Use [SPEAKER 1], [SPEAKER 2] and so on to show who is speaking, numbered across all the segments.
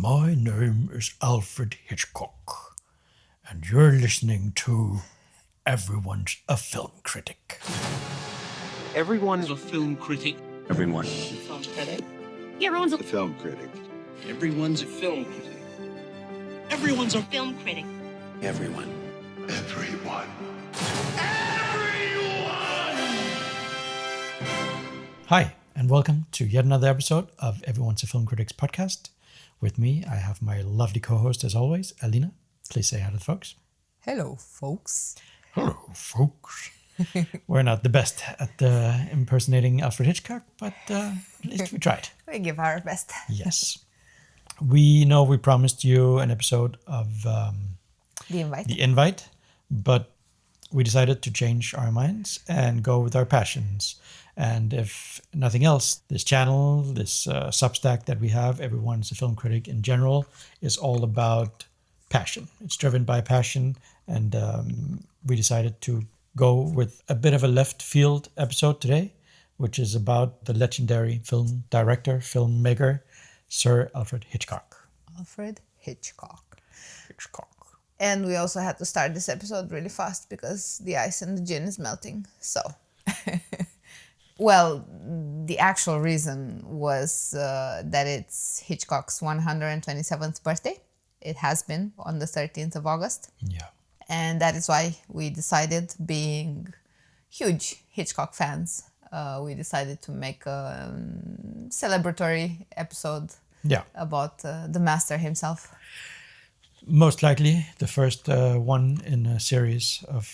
[SPEAKER 1] My name is Alfred Hitchcock, and you're listening to Everyone's a Film Critic.
[SPEAKER 2] Everyone's a film critic.
[SPEAKER 3] Everyone.
[SPEAKER 4] Film critic.
[SPEAKER 5] Everyone's a
[SPEAKER 3] Film critic.
[SPEAKER 2] Everyone's a film critic. Everyone's a
[SPEAKER 5] film critic.
[SPEAKER 3] Everyone.
[SPEAKER 6] Everyone.
[SPEAKER 1] Hi, and welcome to yet another episode of Everyone's a Film Critics podcast. With me, I have my lovely co-host as always, Alina. Please say hi to the folks.
[SPEAKER 4] Hello, folks.
[SPEAKER 1] Hello, folks. We're not the best at impersonating Alfred Hitchcock, but at least we tried.
[SPEAKER 4] We give our best.
[SPEAKER 1] Yes. We know we promised you an episode of
[SPEAKER 4] The
[SPEAKER 1] Invite, but we decided to change our minds and go with our passions. And if nothing else, this channel, this Substack that we have, Everyone's a Film Critic in general, is all about passion. It's driven by passion, and we decided to go with a bit of a left field episode today, which is about the legendary film director, filmmaker, Sir Alfred Hitchcock.
[SPEAKER 4] Alfred Hitchcock.
[SPEAKER 1] Hitchcock.
[SPEAKER 4] And we also had to start this episode really fast because the ice in the gin is melting. So, well, the actual reason was that it's Hitchcock's 127th birthday. It has been on the 13th of August.
[SPEAKER 1] Yeah.
[SPEAKER 4] And that is why we decided, being huge Hitchcock fans, we decided to make a celebratory episode about the master himself.
[SPEAKER 1] Most likely the first one in a series of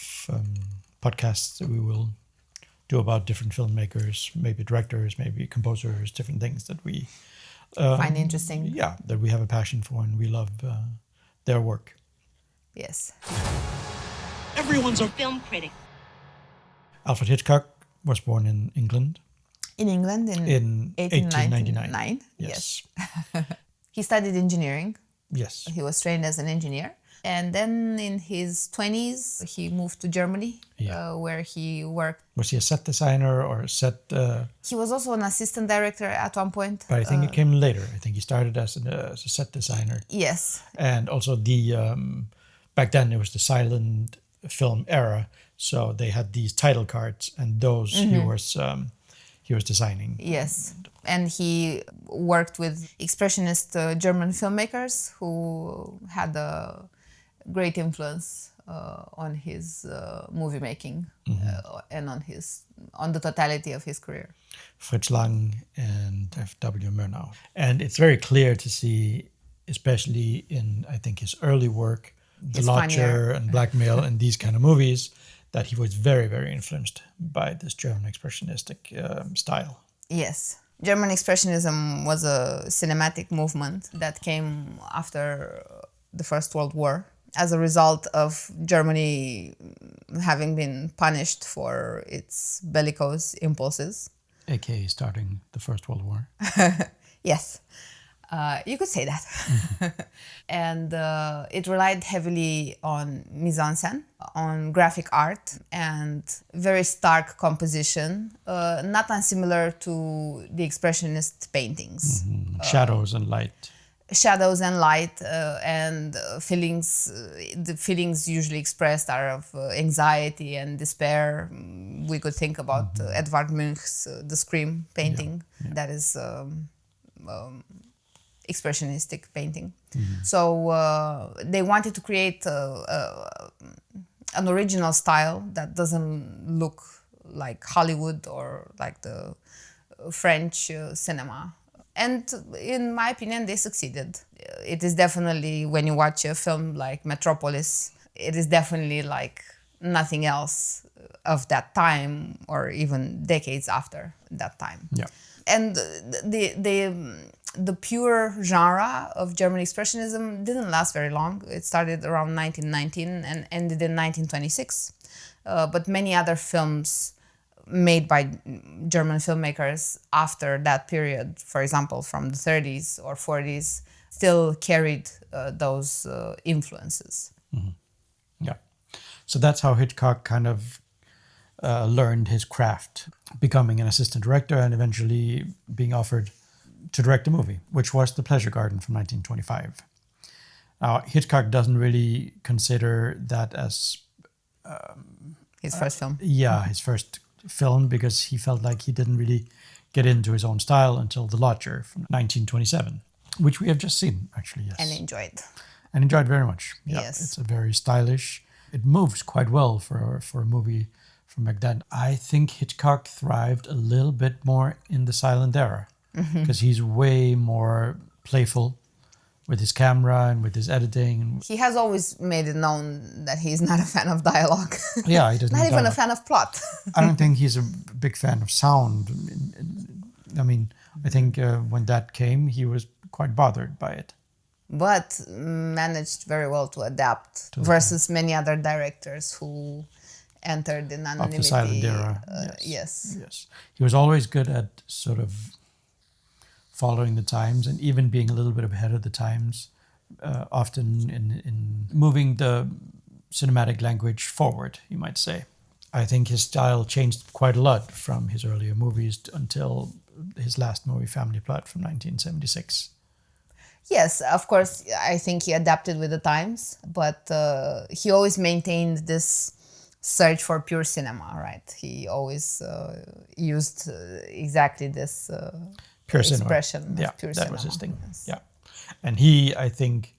[SPEAKER 1] podcasts that we will do about different filmmakers, maybe directors, maybe composers, different things that we
[SPEAKER 4] find interesting.
[SPEAKER 1] Yeah, that we have a passion for and we love their work.
[SPEAKER 4] Yes.
[SPEAKER 2] Everyone's a
[SPEAKER 5] Film critic.
[SPEAKER 1] Alfred Hitchcock was born in England.
[SPEAKER 4] In England in
[SPEAKER 1] 1899.
[SPEAKER 4] Yes. He studied engineering.
[SPEAKER 1] Yes.
[SPEAKER 4] He was trained as an engineer. And then in his 20s, he moved to Germany, where he worked.
[SPEAKER 1] Was he a set designer or a set...
[SPEAKER 4] He was also an assistant director at one point.
[SPEAKER 1] But I think it came later. I think he started as a set designer.
[SPEAKER 4] Yes.
[SPEAKER 1] And also back then it was the silent film era. So they had these title cards and those he was designing.
[SPEAKER 4] Yes. And he worked with expressionist German filmmakers who had a great influence on his movie making and on the totality of his career.
[SPEAKER 1] Fritz Lang and F.W. Murnau. And it's very clear to see, especially in, I think, his early work, The Lodger and Blackmail and these kind of movies, that he was very, very influenced by this German expressionistic style.
[SPEAKER 4] Yes. German Expressionism was a cinematic movement that came after the First World War as a result of Germany having been punished for its bellicose impulses.
[SPEAKER 1] AKA starting the First World War.
[SPEAKER 4] Yes, you could say that. And it relied heavily on mise-en-scène, on graphic art, and very stark composition, not unsimilar to the Expressionist paintings.
[SPEAKER 1] Shadows and light.
[SPEAKER 4] Shadows and light and feelings. The feelings usually expressed are of anxiety and despair. We could think about Edvard Munch's The Scream painting. Yeah. That is expressionistic painting. So they wanted to create an original style that doesn't look like Hollywood or like the French cinema. And in my opinion, they succeeded. It is definitely, when you watch a film like Metropolis, it is definitely like nothing else of that time or even decades after that time.
[SPEAKER 1] Yeah.
[SPEAKER 4] And the pure genre of German Expressionism didn't last very long. It started around 1919 and ended in 1926. But many other films made by German filmmakers after that period, for example, from the 30s or 40s, still carried those influences.
[SPEAKER 1] Yeah. So that's how Hitchcock kind of learned his craft, becoming an assistant director and eventually being offered to direct a movie, which was The Pleasure Garden from 1925. Now, Hitchcock doesn't really consider that as
[SPEAKER 4] His first film.
[SPEAKER 1] his first film, because he felt like he didn't really get into his own style until The Lodger from 1927, which we have just seen, actually, yes.
[SPEAKER 4] And enjoyed.
[SPEAKER 1] And enjoyed very much. Yeah,
[SPEAKER 4] Yes.
[SPEAKER 1] it's a very stylish. It moves quite well for a movie from back then. I think Hitchcock thrived a little bit more in the silent era, because he's way more playful with his camera and with his editing.
[SPEAKER 4] He has always made it known that he's not a fan of dialogue.
[SPEAKER 1] Yeah, he doesn't.
[SPEAKER 4] Not
[SPEAKER 1] need
[SPEAKER 4] even a
[SPEAKER 1] dialogue.
[SPEAKER 4] fan of plot.
[SPEAKER 1] I don't think he's a big fan of sound. I mean, I think when that came, he was quite bothered by it.
[SPEAKER 4] But managed very well to adapt versus many other directors who entered in anonymity.
[SPEAKER 1] Of the silent era.
[SPEAKER 4] Yes.
[SPEAKER 1] Yes. He was always good at sort of following the times and even being a little bit ahead of the times, often in moving the cinematic language forward, you might say. I think his style changed quite a lot from his earlier movies until his last movie, Family Plot, from 1976.
[SPEAKER 4] Yes, of course, I think he adapted with the times, but he always maintained this search for pure cinema, right? He always used exactly this
[SPEAKER 1] Pure
[SPEAKER 4] expression
[SPEAKER 1] cinema.
[SPEAKER 4] of
[SPEAKER 1] Yeah,
[SPEAKER 4] pure
[SPEAKER 1] that
[SPEAKER 4] cinema.
[SPEAKER 1] was his thing.
[SPEAKER 4] Yes.
[SPEAKER 1] Yeah. And he, I think,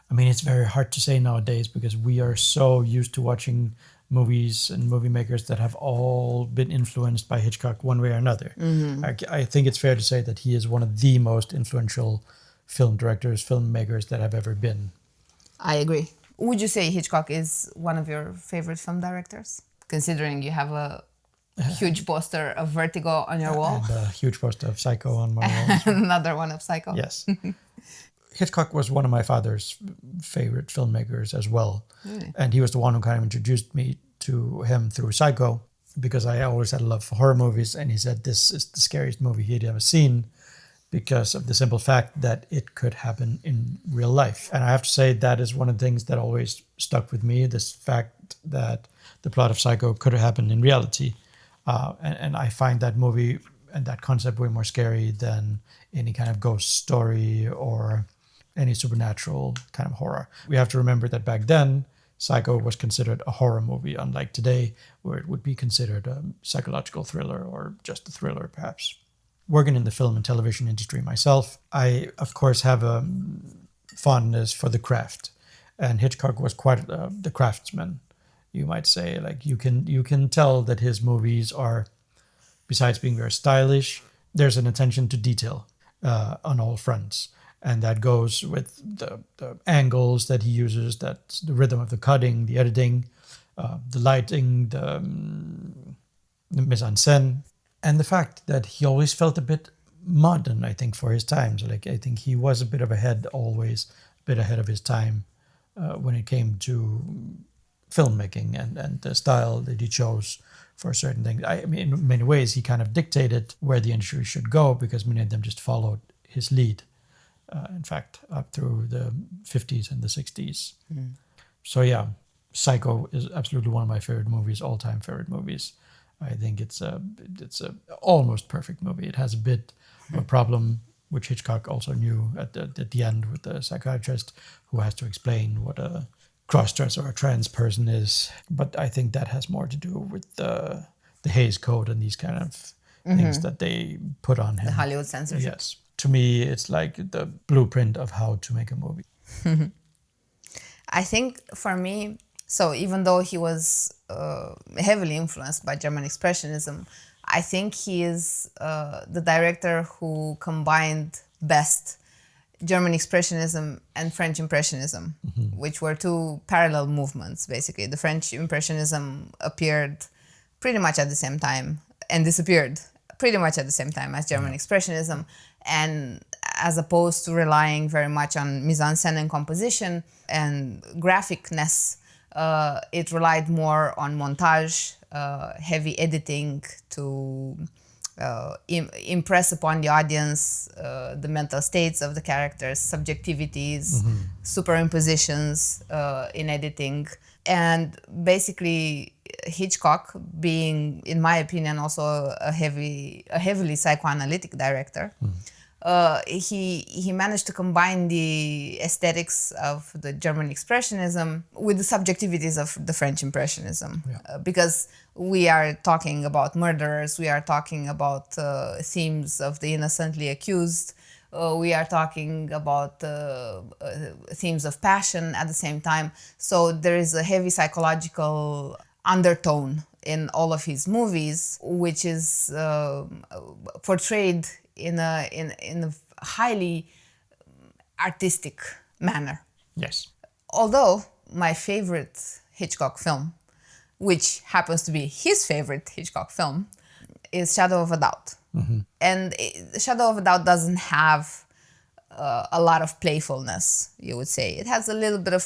[SPEAKER 1] I mean, it's very hard to say nowadays because we are so used to watching movies and movie makers that have all been influenced by Hitchcock one way or another. I think it's fair to say that he is one of the most influential film directors, filmmakers that have ever been.
[SPEAKER 4] I agree. Would you say Hitchcock is one of your favorite film directors? Considering you have a huge poster of Vertigo on your wall.
[SPEAKER 1] And a huge poster of Psycho on my wall. as well.
[SPEAKER 4] Another one of Psycho.
[SPEAKER 1] Yes. Hitchcock was one of my father's favorite filmmakers as well.
[SPEAKER 4] Really?
[SPEAKER 1] And he was the one who kind of introduced me to him through Psycho, because I always had a love for horror movies. And he said this is the scariest movie he'd ever seen because of the simple fact that it could happen in real life. And I have to say that is one of the things that always stuck with me, this fact that the plot of Psycho could have happened in reality. And I find that movie and that concept way more scary than any kind of ghost story or any supernatural kind of horror. We have to remember that back then, Psycho was considered a horror movie, unlike today, where it would be considered a psychological thriller or just a thriller, perhaps. Working in the film and television industry myself, I, of course, have a fondness for the craft. And Hitchcock was quite the craftsman, you might say. Like you can tell that his movies are, besides being very stylish, there's an attention to detail on all fronts. And that goes with the angles that he uses, that's the rhythm of the cutting, the editing, the lighting, the mise en scène. And the fact that he always felt a bit modern, I think, for his times. Like I think he was a bit always a bit ahead of his time when it came to filmmaking and the style that he chose for certain things. I mean, in many ways, he kind of dictated where the industry should go because many of them just followed his lead. In fact, up through the 50s and the 60s. So yeah, Psycho is absolutely one of my favorite movies, all-time favorite movies. I think it's a almost perfect movie. It has a bit of a problem, which Hitchcock also knew at the end with the psychiatrist who has to explain what a cross-dresser or a trans person is. But I think that has more to do with the Hays Code and these kind of things that they put on him.
[SPEAKER 4] The Hollywood censorship.
[SPEAKER 1] Yes. To me, it's like the blueprint of how to make a movie.
[SPEAKER 4] I think for me, so even though he was heavily influenced by German Expressionism, I think he is the director who combined best German Expressionism and French Impressionism, which were two parallel movements, basically. The French Impressionism appeared pretty much at the same time and disappeared pretty much at the same time as German Expressionism. And as opposed to relying very much on mise-en-scène and composition and graphicness, it relied more on montage, heavy editing to impress upon the audience the mental states of the characters, subjectivities, superimpositions in editing. And basically, Hitchcock, being, in my opinion, also a heavily psychoanalytic director, he managed to combine the aesthetics of the German Expressionism with the subjectivities of the French Impressionism, because we are talking about murderers, we are talking about themes of the innocently accused, we are talking about themes of passion at the same time. So there is a heavy psychological undertone in all of his movies, which is portrayed in a highly artistic manner.
[SPEAKER 1] Yes.
[SPEAKER 4] Although my favorite Hitchcock film, which happens to be his favorite Hitchcock film, is Shadow of a Doubt. And Shadow of a Doubt doesn't have a lot of playfulness, you would say. It has a little bit of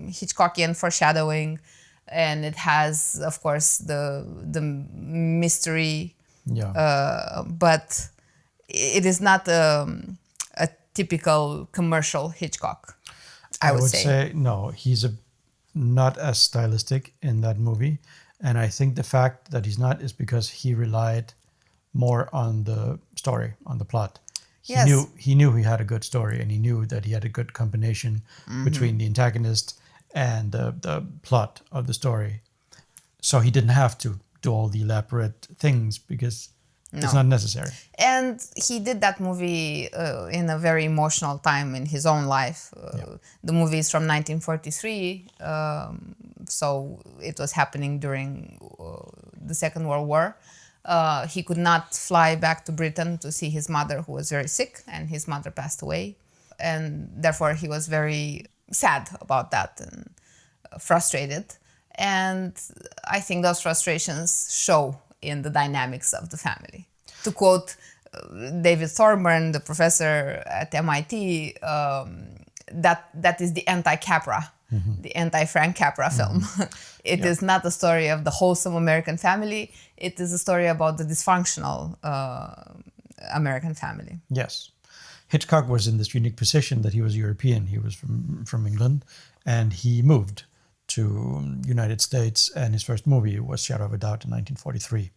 [SPEAKER 4] Hitchcockian foreshadowing, and it has, of course, the mystery, but it is not a typical commercial Hitchcock, I would say.
[SPEAKER 1] No, he's not as stylistic in that movie. And I think the fact that he's not is because he relied more on the story, on the plot. He knew he had a good story, and he knew that he had a good combination between the antagonist and the plot of the story. So he didn't have to do all the elaborate things because it's not necessary.
[SPEAKER 4] And he did that movie in a very emotional time in his own life. The movie is from 1943, so it was happening during the Second World War. He could not fly back to Britain to see his mother, who was very sick, and his mother passed away. And therefore he was very sad about that and frustrated. And I think those frustrations show in the dynamics of the family. To quote David Thorburn, the professor at MIT, that is the anti-Capra, the anti-Frank Capra film. It is not a story of the wholesome American family. It is a story about the dysfunctional American family.
[SPEAKER 1] Yes. Hitchcock was in this unique position that he was European. He was from England, and he moved to United States, and his first movie was Shadow of a Doubt in 1943.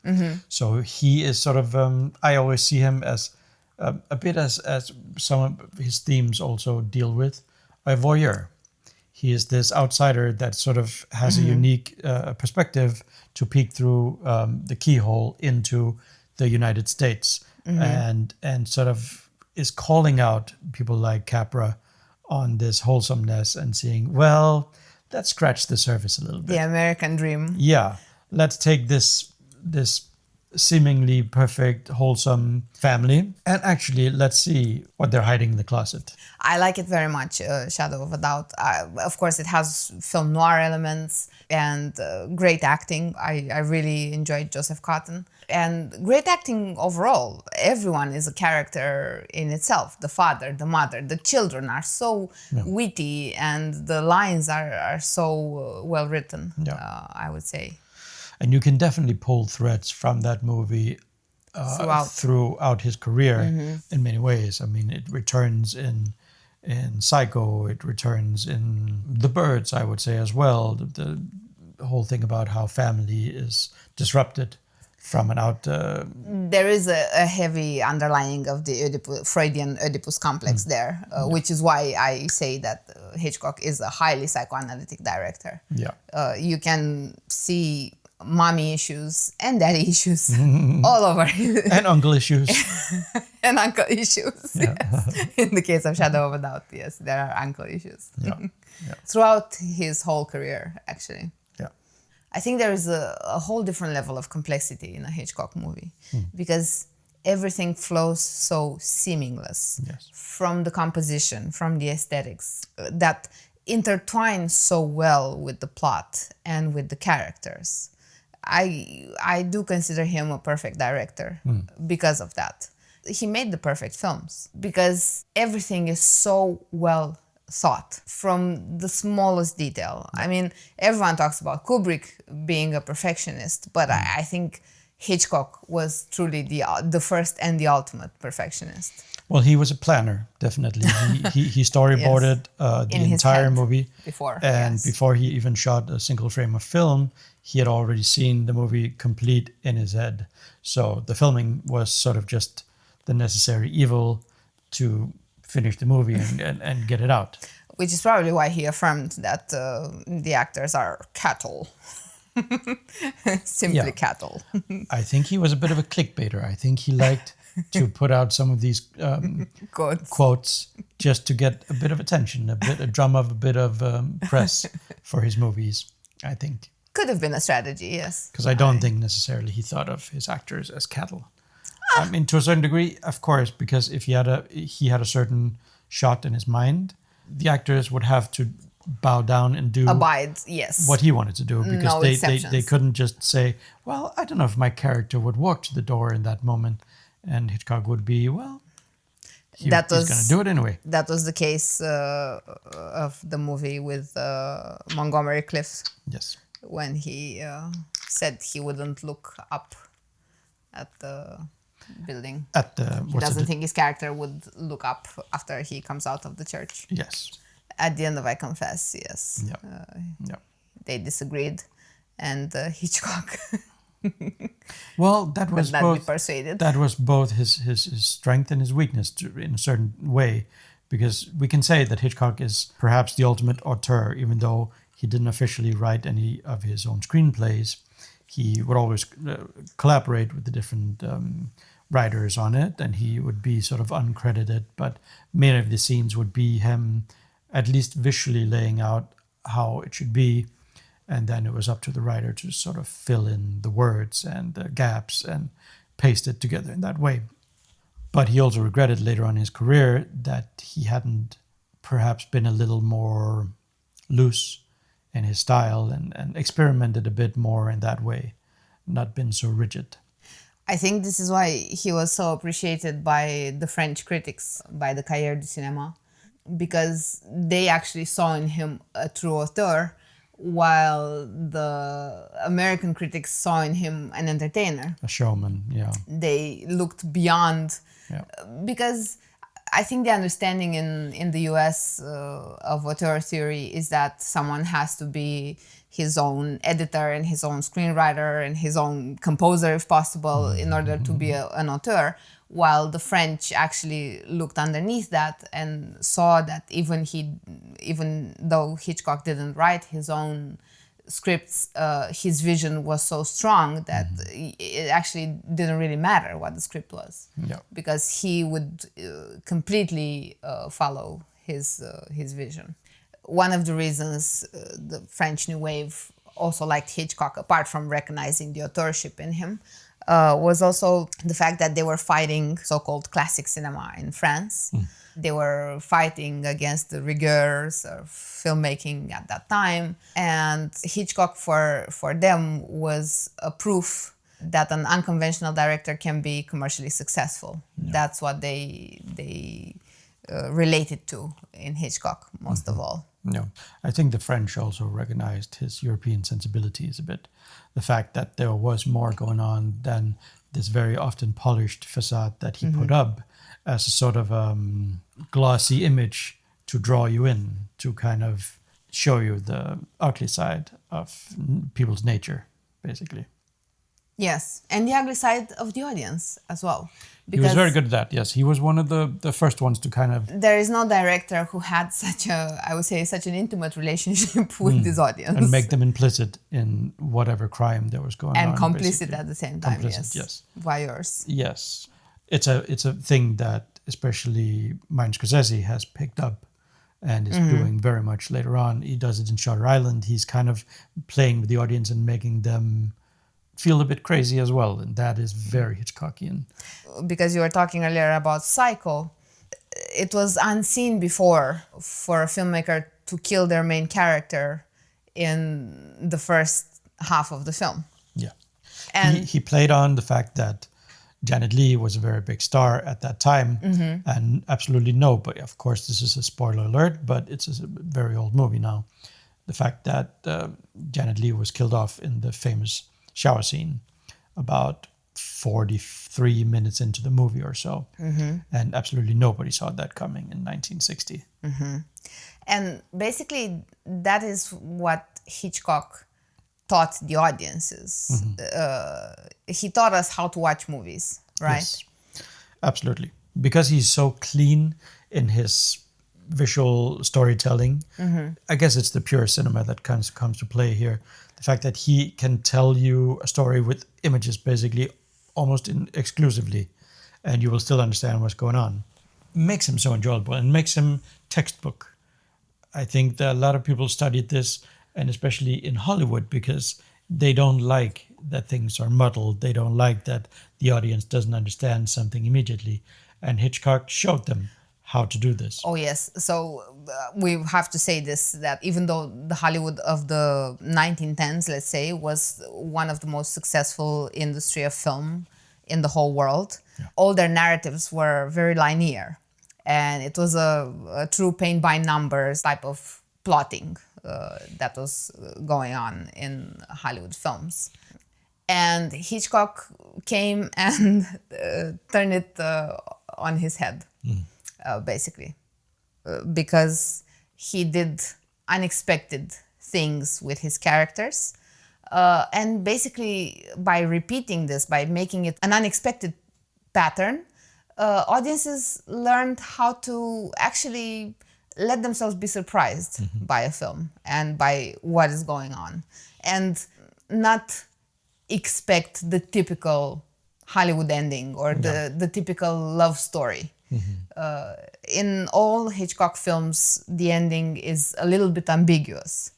[SPEAKER 1] So he is sort of, I always see him as a bit as some of his themes also deal with, a voyeur. He is this outsider that sort of has a unique perspective to peek through the keyhole into the United States, and sort of is calling out people like Capra on this wholesomeness and seeing, well, let's scratch the surface a little bit.
[SPEAKER 4] The American dream.
[SPEAKER 1] Yeah, let's take this seemingly perfect, wholesome family, and actually let's see what they're hiding in the closet.
[SPEAKER 4] I like it very much, Shadow of a Doubt. Of course, it has film noir elements and great acting. I really enjoyed Joseph Cotten. And great acting overall. Everyone is a character in itself. The father, the mother, the children are so witty, and the lines are so well written, I would say.
[SPEAKER 1] And you can definitely pull threads from that movie throughout his career in many ways. I mean, it returns in Psycho, it returns in The Birds, I would say, as well. The whole thing about how family is disrupted from an out...
[SPEAKER 4] There is a heavy underlying of the Freudian Oedipus complex there, which is why I say that Hitchcock is a highly psychoanalytic director. You can see mommy issues and daddy issues all over.
[SPEAKER 1] And uncle issues.
[SPEAKER 4] And uncle issues, yes. In the case of Shadow of a Doubt, yes, there are uncle issues. Throughout his whole career, actually. I think there is a whole different level of complexity in a Hitchcock movie because everything flows so seamless from the composition, from the aesthetics, that intertwine so well with the plot and with the characters. I do consider him a perfect director because of that. He made the perfect films because everything is so well thought from the smallest detail. I mean, everyone talks about Kubrick being a perfectionist, but I think Hitchcock was truly the first and the ultimate perfectionist.
[SPEAKER 1] Well, he was a planner, definitely. He storyboarded the entire movie
[SPEAKER 4] before.
[SPEAKER 1] And before he even shot a single frame of film, he had already seen the movie complete in his head. So the filming was sort of just the necessary evil to finish the movie and get it out.
[SPEAKER 4] Which is probably why he affirmed that the actors are cattle. Simply
[SPEAKER 1] Yeah.
[SPEAKER 4] cattle.
[SPEAKER 1] I think he was a bit of a clickbaiter. I think he liked to put out some of these quotes just to get a bit of attention, a drum of a bit of press for his movies, I think.
[SPEAKER 4] Could have been a strategy, yes.
[SPEAKER 1] Because I don't think necessarily he thought of his actors as cattle. I mean, to a certain degree, of course, because if he had a certain shot in his mind, the actors would have to bow down and do
[SPEAKER 4] Abide, yes.
[SPEAKER 1] what he wanted to do, because
[SPEAKER 4] No
[SPEAKER 1] they
[SPEAKER 4] exceptions.
[SPEAKER 1] couldn't just say, well, I don't know if my character would walk to the door in that moment, and Hitchcock would be, well, he's going to do it anyway.
[SPEAKER 4] That was the case of the movie with Montgomery Clift,
[SPEAKER 1] Yes.
[SPEAKER 4] when he said he wouldn't look up at the building. He doesn't think his character would look up after he comes out of the church.
[SPEAKER 1] Yes.
[SPEAKER 4] At the end of I Confess, yes.
[SPEAKER 1] Yeah.
[SPEAKER 4] They disagreed, and Hitchcock
[SPEAKER 1] Well, that was
[SPEAKER 4] could not
[SPEAKER 1] both
[SPEAKER 4] be persuaded.
[SPEAKER 1] that was both his strength and his weakness in a certain way, because we can say that Hitchcock is perhaps the ultimate auteur, even though he didn't officially write any of his own screenplays. He would always collaborate with the different writers on it, and he would be sort of uncredited, but many of the scenes would be him at least visually laying out how it should be, and then it was up to the writer to sort of fill in the words and the gaps and paste it together in that way. But he also regretted later on in his career that he hadn't perhaps been a little more loose in his style and experimented a bit more in that way, not been so rigid.
[SPEAKER 4] I think this is why he was so appreciated by the French critics, by the Cahiers du Cinéma, because they actually saw in him a true auteur, while the American critics saw in him an entertainer.
[SPEAKER 1] A showman, yeah.
[SPEAKER 4] They looked beyond, because I think the understanding in the US of auteur theory is that someone has to be his own editor and his own screenwriter and his own composer, if possible, in order to be an auteur, while the French actually looked underneath that and saw that even though Hitchcock didn't write his own scripts, his vision was so strong that it actually didn't really matter what the script was, because he would completely follow his vision. One of the reasons the French New Wave also liked Hitchcock, apart from recognizing the authorship in him, was also the fact that they were fighting so-called classic cinema in France. They were fighting against the rigueurs of filmmaking at that time. And Hitchcock, for them, was a proof that an unconventional director can be commercially successful. That's what they related to in Hitchcock, most of all.
[SPEAKER 1] Yeah, I think the French also recognized his European sensibilities a bit. The fact that there was more going on than this very often polished facade that he put up as a sort of glossy image to draw you in, to kind of show you the ugly side of people's nature, basically.
[SPEAKER 4] Yes, and the ugly side of the audience as well.
[SPEAKER 1] He was very good at that, yes. He was one of the first ones to kind of...
[SPEAKER 4] There is no director who had such an intimate relationship with his audience.
[SPEAKER 1] And make them implicit in whatever crime there was going on.
[SPEAKER 4] And complicit
[SPEAKER 1] basically.
[SPEAKER 4] at the same time,
[SPEAKER 1] Complicit,
[SPEAKER 4] yes. Voyeurs.
[SPEAKER 1] Yes. It's a thing that especially Martin Scorsese has picked up and is doing very much later on. He does it in Shutter Island. He's kind of playing with the audience and making them feel a bit crazy as well, and that is very Hitchcockian.
[SPEAKER 4] Because you were talking earlier about Psycho, it was unseen before for a filmmaker to kill their main character in the first half of the film.
[SPEAKER 1] Yeah.
[SPEAKER 4] And
[SPEAKER 1] he played on the fact that Janet Leigh was a very big star at that time, and absolutely nobody, of course this is a spoiler alert, but it's a very old movie now, the fact that Janet Leigh was killed off in the famous shower scene about 43 minutes into the movie or so. And absolutely nobody saw that coming in 1960.
[SPEAKER 4] And basically that is what Hitchcock taught the audiences. He taught us how to watch movies, right?
[SPEAKER 1] Yes, absolutely. because he's so clean in his visual storytelling. I guess it's the pure cinema that comes to play here. The fact that he can tell you a story with images basically almost exclusively, and you will still understand what's going on, makes him so enjoyable and makes him textbook. I think that a lot of people studied this, and especially in Hollywood, because they don't like that things are muddled. They don't like that the audience doesn't understand something immediately. And Hitchcock showed them how to do this.
[SPEAKER 4] Oh, yes. So we have to say this, that even though the Hollywood of the 1910s, let's say, was one of the most successful industry of film in the whole world, all their narratives were very linear. And it was a true paint by numbers type of plotting that was going on in Hollywood films. And Hitchcock came and turned it on his head, basically, because he did unexpected things with his characters. And basically, by repeating this, by making it an unexpected pattern, audiences learned how to actually let themselves be surprised by a film and by what is going on, and not expect the typical Hollywood ending or the typical love story. In all Hitchcock films, the ending is a little bit ambiguous.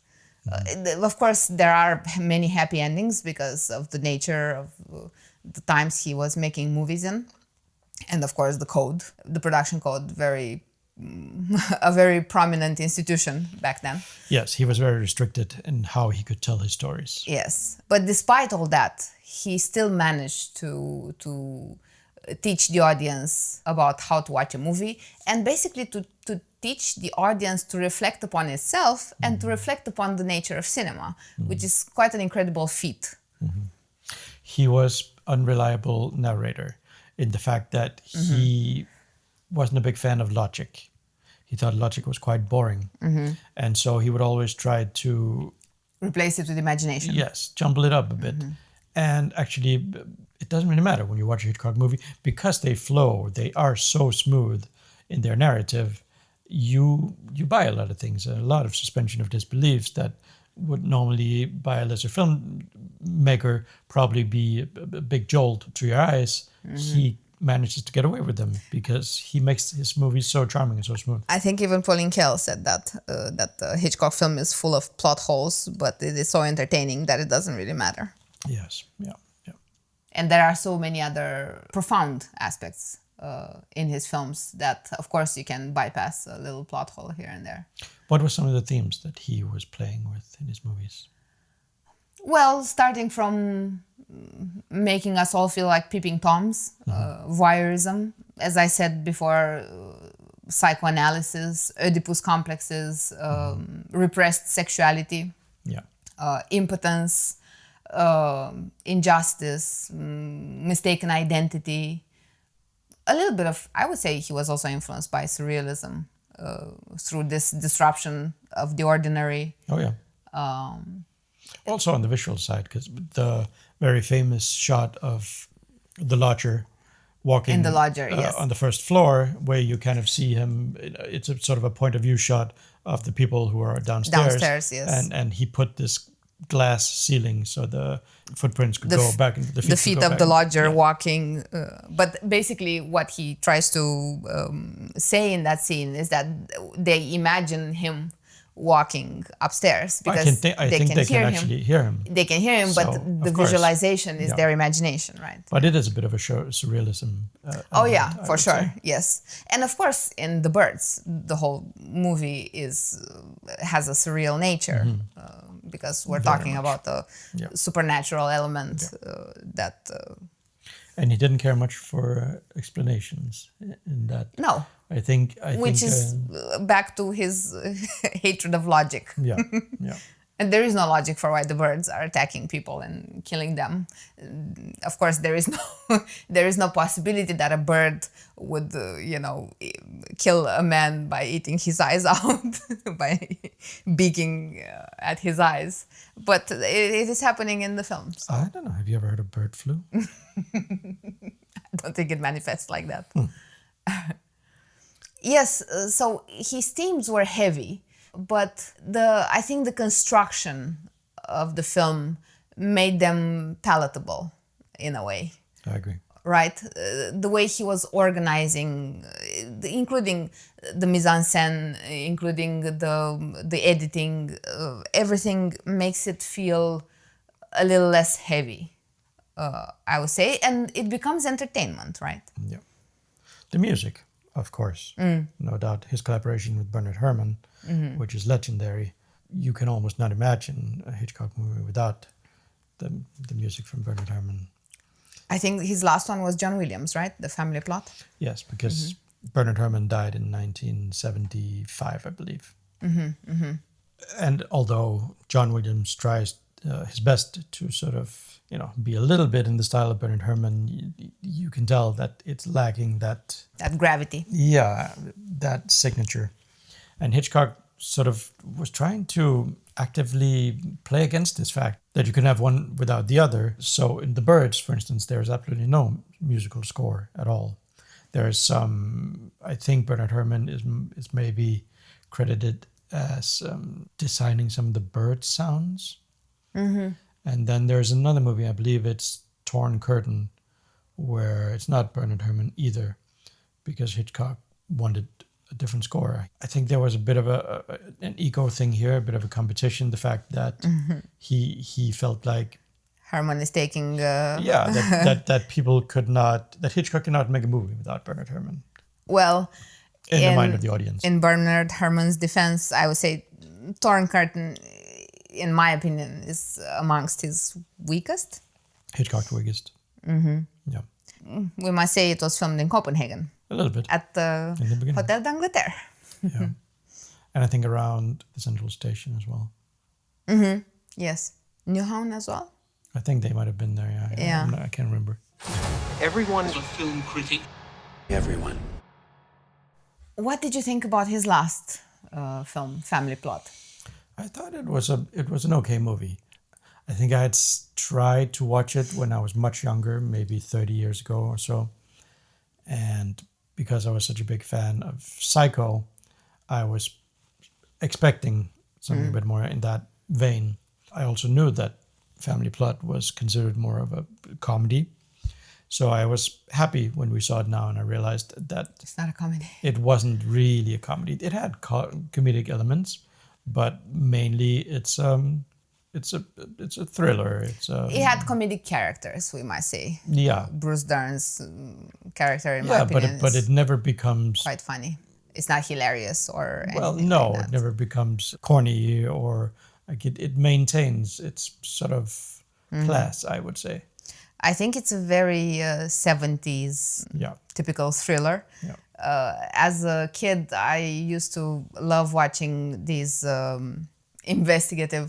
[SPEAKER 4] Of course, there are many happy endings because of the nature of the times he was making movies in. And of course, the production code, a very prominent institution back then.
[SPEAKER 1] Yes, he was very restricted in how he could tell his stories.
[SPEAKER 4] Yes, but despite all that, he still managed to teach the audience about how to watch a movie, and basically to teach the audience to reflect upon itself and to reflect upon the nature of cinema, which is quite an incredible feat.
[SPEAKER 1] He was unreliable narrator in the fact that he wasn't a big fan of logic. He thought logic was quite boring. And so he would always try to
[SPEAKER 4] replace it with imagination.
[SPEAKER 1] Yes, jumble it up a bit. And actually, it doesn't really matter when you watch a Hitchcock movie, because they flow, they are so smooth in their narrative, you buy a lot of things, a lot of suspension of disbeliefs that would normally, by a lesser filmmaker, probably be a big jolt to your eyes. He manages to get away with them because he makes his movies so charming and so smooth.
[SPEAKER 4] I think even Pauline Kael said that the Hitchcock film is full of plot holes, but it is so entertaining that it doesn't really matter.
[SPEAKER 1] Yes, yeah.
[SPEAKER 4] And there are so many other profound aspects in his films that, of course, you can bypass a little plot hole here and there.
[SPEAKER 1] What were some of the themes that he was playing with in his movies?
[SPEAKER 4] Well, starting from making us all feel like peeping toms, voyeurism, as I said before, psychoanalysis, Oedipus complexes, repressed sexuality, impotence, injustice, mistaken identity. A little bit of, I would say he was also influenced by surrealism through this disruption of the ordinary.
[SPEAKER 1] Oh, yeah. Also on the visual side, because the very famous shot of the lodger walking
[SPEAKER 4] in the lodger, yes,
[SPEAKER 1] on the first floor, where you kind of see him, it's a sort of a point of view shot of the people who are downstairs.
[SPEAKER 4] Downstairs, yes.
[SPEAKER 1] And he put this glass ceiling so the footprints could go back into
[SPEAKER 4] the feet of the lodger walking. But basically what he tries to say in that scene is that they imagine him walking upstairs because
[SPEAKER 1] they can actually hear him.
[SPEAKER 4] They can hear him, so, but the visualization is their imagination, right?
[SPEAKER 1] But it is a bit of a surrealism.
[SPEAKER 4] Oh yeah, for sure, say. Yes. And of course, in The Birds, the whole movie has a surreal nature because we're talking about the supernatural element that.
[SPEAKER 1] And he didn't care much for explanations in that.
[SPEAKER 4] No.
[SPEAKER 1] I think
[SPEAKER 4] is back to his hatred of logic.
[SPEAKER 1] Yeah.
[SPEAKER 4] And there is no logic for why the birds are attacking people and killing them. Of course, there is no possibility that a bird would, kill a man by eating his eyes out, by beaking at his eyes. But it is happening in the film. So.
[SPEAKER 1] I don't know. Have you ever heard of bird flu?
[SPEAKER 4] I don't think it manifests like that. Yes, so his themes were heavy, but I think the construction of the film made them palatable in a way,
[SPEAKER 1] I agree.
[SPEAKER 4] right? The way he was organizing, including the mise en scène, including the editing, everything makes it feel a little less heavy, I would say, and it becomes entertainment, right?
[SPEAKER 1] Yeah. The music, of course, no doubt. His collaboration with Bernard Herrmann, which is legendary. You can almost not imagine a Hitchcock movie without the music from Bernard Herrmann.
[SPEAKER 4] I think his last one was John Williams, right? The Family Plot.
[SPEAKER 1] Yes, because Bernard Herrmann died in 1975, I believe. And although John Williams tries his best to sort of, be a little bit in the style of Bernard Herrmann, you can tell that it's lacking that,
[SPEAKER 4] That gravity.
[SPEAKER 1] that signature. And Hitchcock sort of was trying to actively play against this fact that you can have one without the other. So in The Birds, for instance, there is absolutely no musical score at all. There is some, I think Bernard Herrmann is maybe credited as designing some of the bird sounds. And then there's another movie, I believe it's Torn Curtain, where it's not Bernard Herrmann either, because Hitchcock wanted a different score. I think there was a bit of an ego thing here, a bit of a competition. The fact that he felt like
[SPEAKER 4] Herman is taking.
[SPEAKER 1] that people could not, that Hitchcock could not make a movie without Bernard Herrmann
[SPEAKER 4] Well,
[SPEAKER 1] in the mind of the audience.
[SPEAKER 4] In Bernard Herrmann's defense, I would say Torn Curtain, in my opinion, is amongst his weakest.
[SPEAKER 1] Hitchcock's weakest. Yeah,
[SPEAKER 4] We must say it was filmed in Copenhagen
[SPEAKER 1] a little bit
[SPEAKER 4] at the
[SPEAKER 1] in the beginning.
[SPEAKER 4] Hotel d'Angleterre.
[SPEAKER 1] Yeah, and I think around the Central Station as well.
[SPEAKER 4] Yes. Newtown as well.
[SPEAKER 1] I think they might have been there. Yeah. I can't remember.
[SPEAKER 2] Everyone's a film critic. Everyone.
[SPEAKER 4] What did you think about his last film, Family Plot?
[SPEAKER 1] I thought it was an okay movie. I think I had tried to watch it when I was much younger, maybe 30 years ago or so. And because I was such a big fan of Psycho, I was expecting something a bit more in that vein. I also knew that Family Plot was considered more of a comedy. So I was happy when we saw it now, and I realized that
[SPEAKER 4] It's not a comedy.
[SPEAKER 1] it wasn't really a comedy. It had comedic elements, but mainly it's a thriller.
[SPEAKER 4] It had comedic characters, we might say.
[SPEAKER 1] Yeah.
[SPEAKER 4] Bruce Dern's character, in my opinion,
[SPEAKER 1] but
[SPEAKER 4] is
[SPEAKER 1] it never becomes
[SPEAKER 4] quite funny. It's not hilarious or anything
[SPEAKER 1] well. No,
[SPEAKER 4] like that.
[SPEAKER 1] it never becomes corny or like it maintains its sort of class, I would say.
[SPEAKER 4] I think it's a very 70s typical thriller.
[SPEAKER 1] Yeah.
[SPEAKER 4] As a kid, I used to love watching these investigative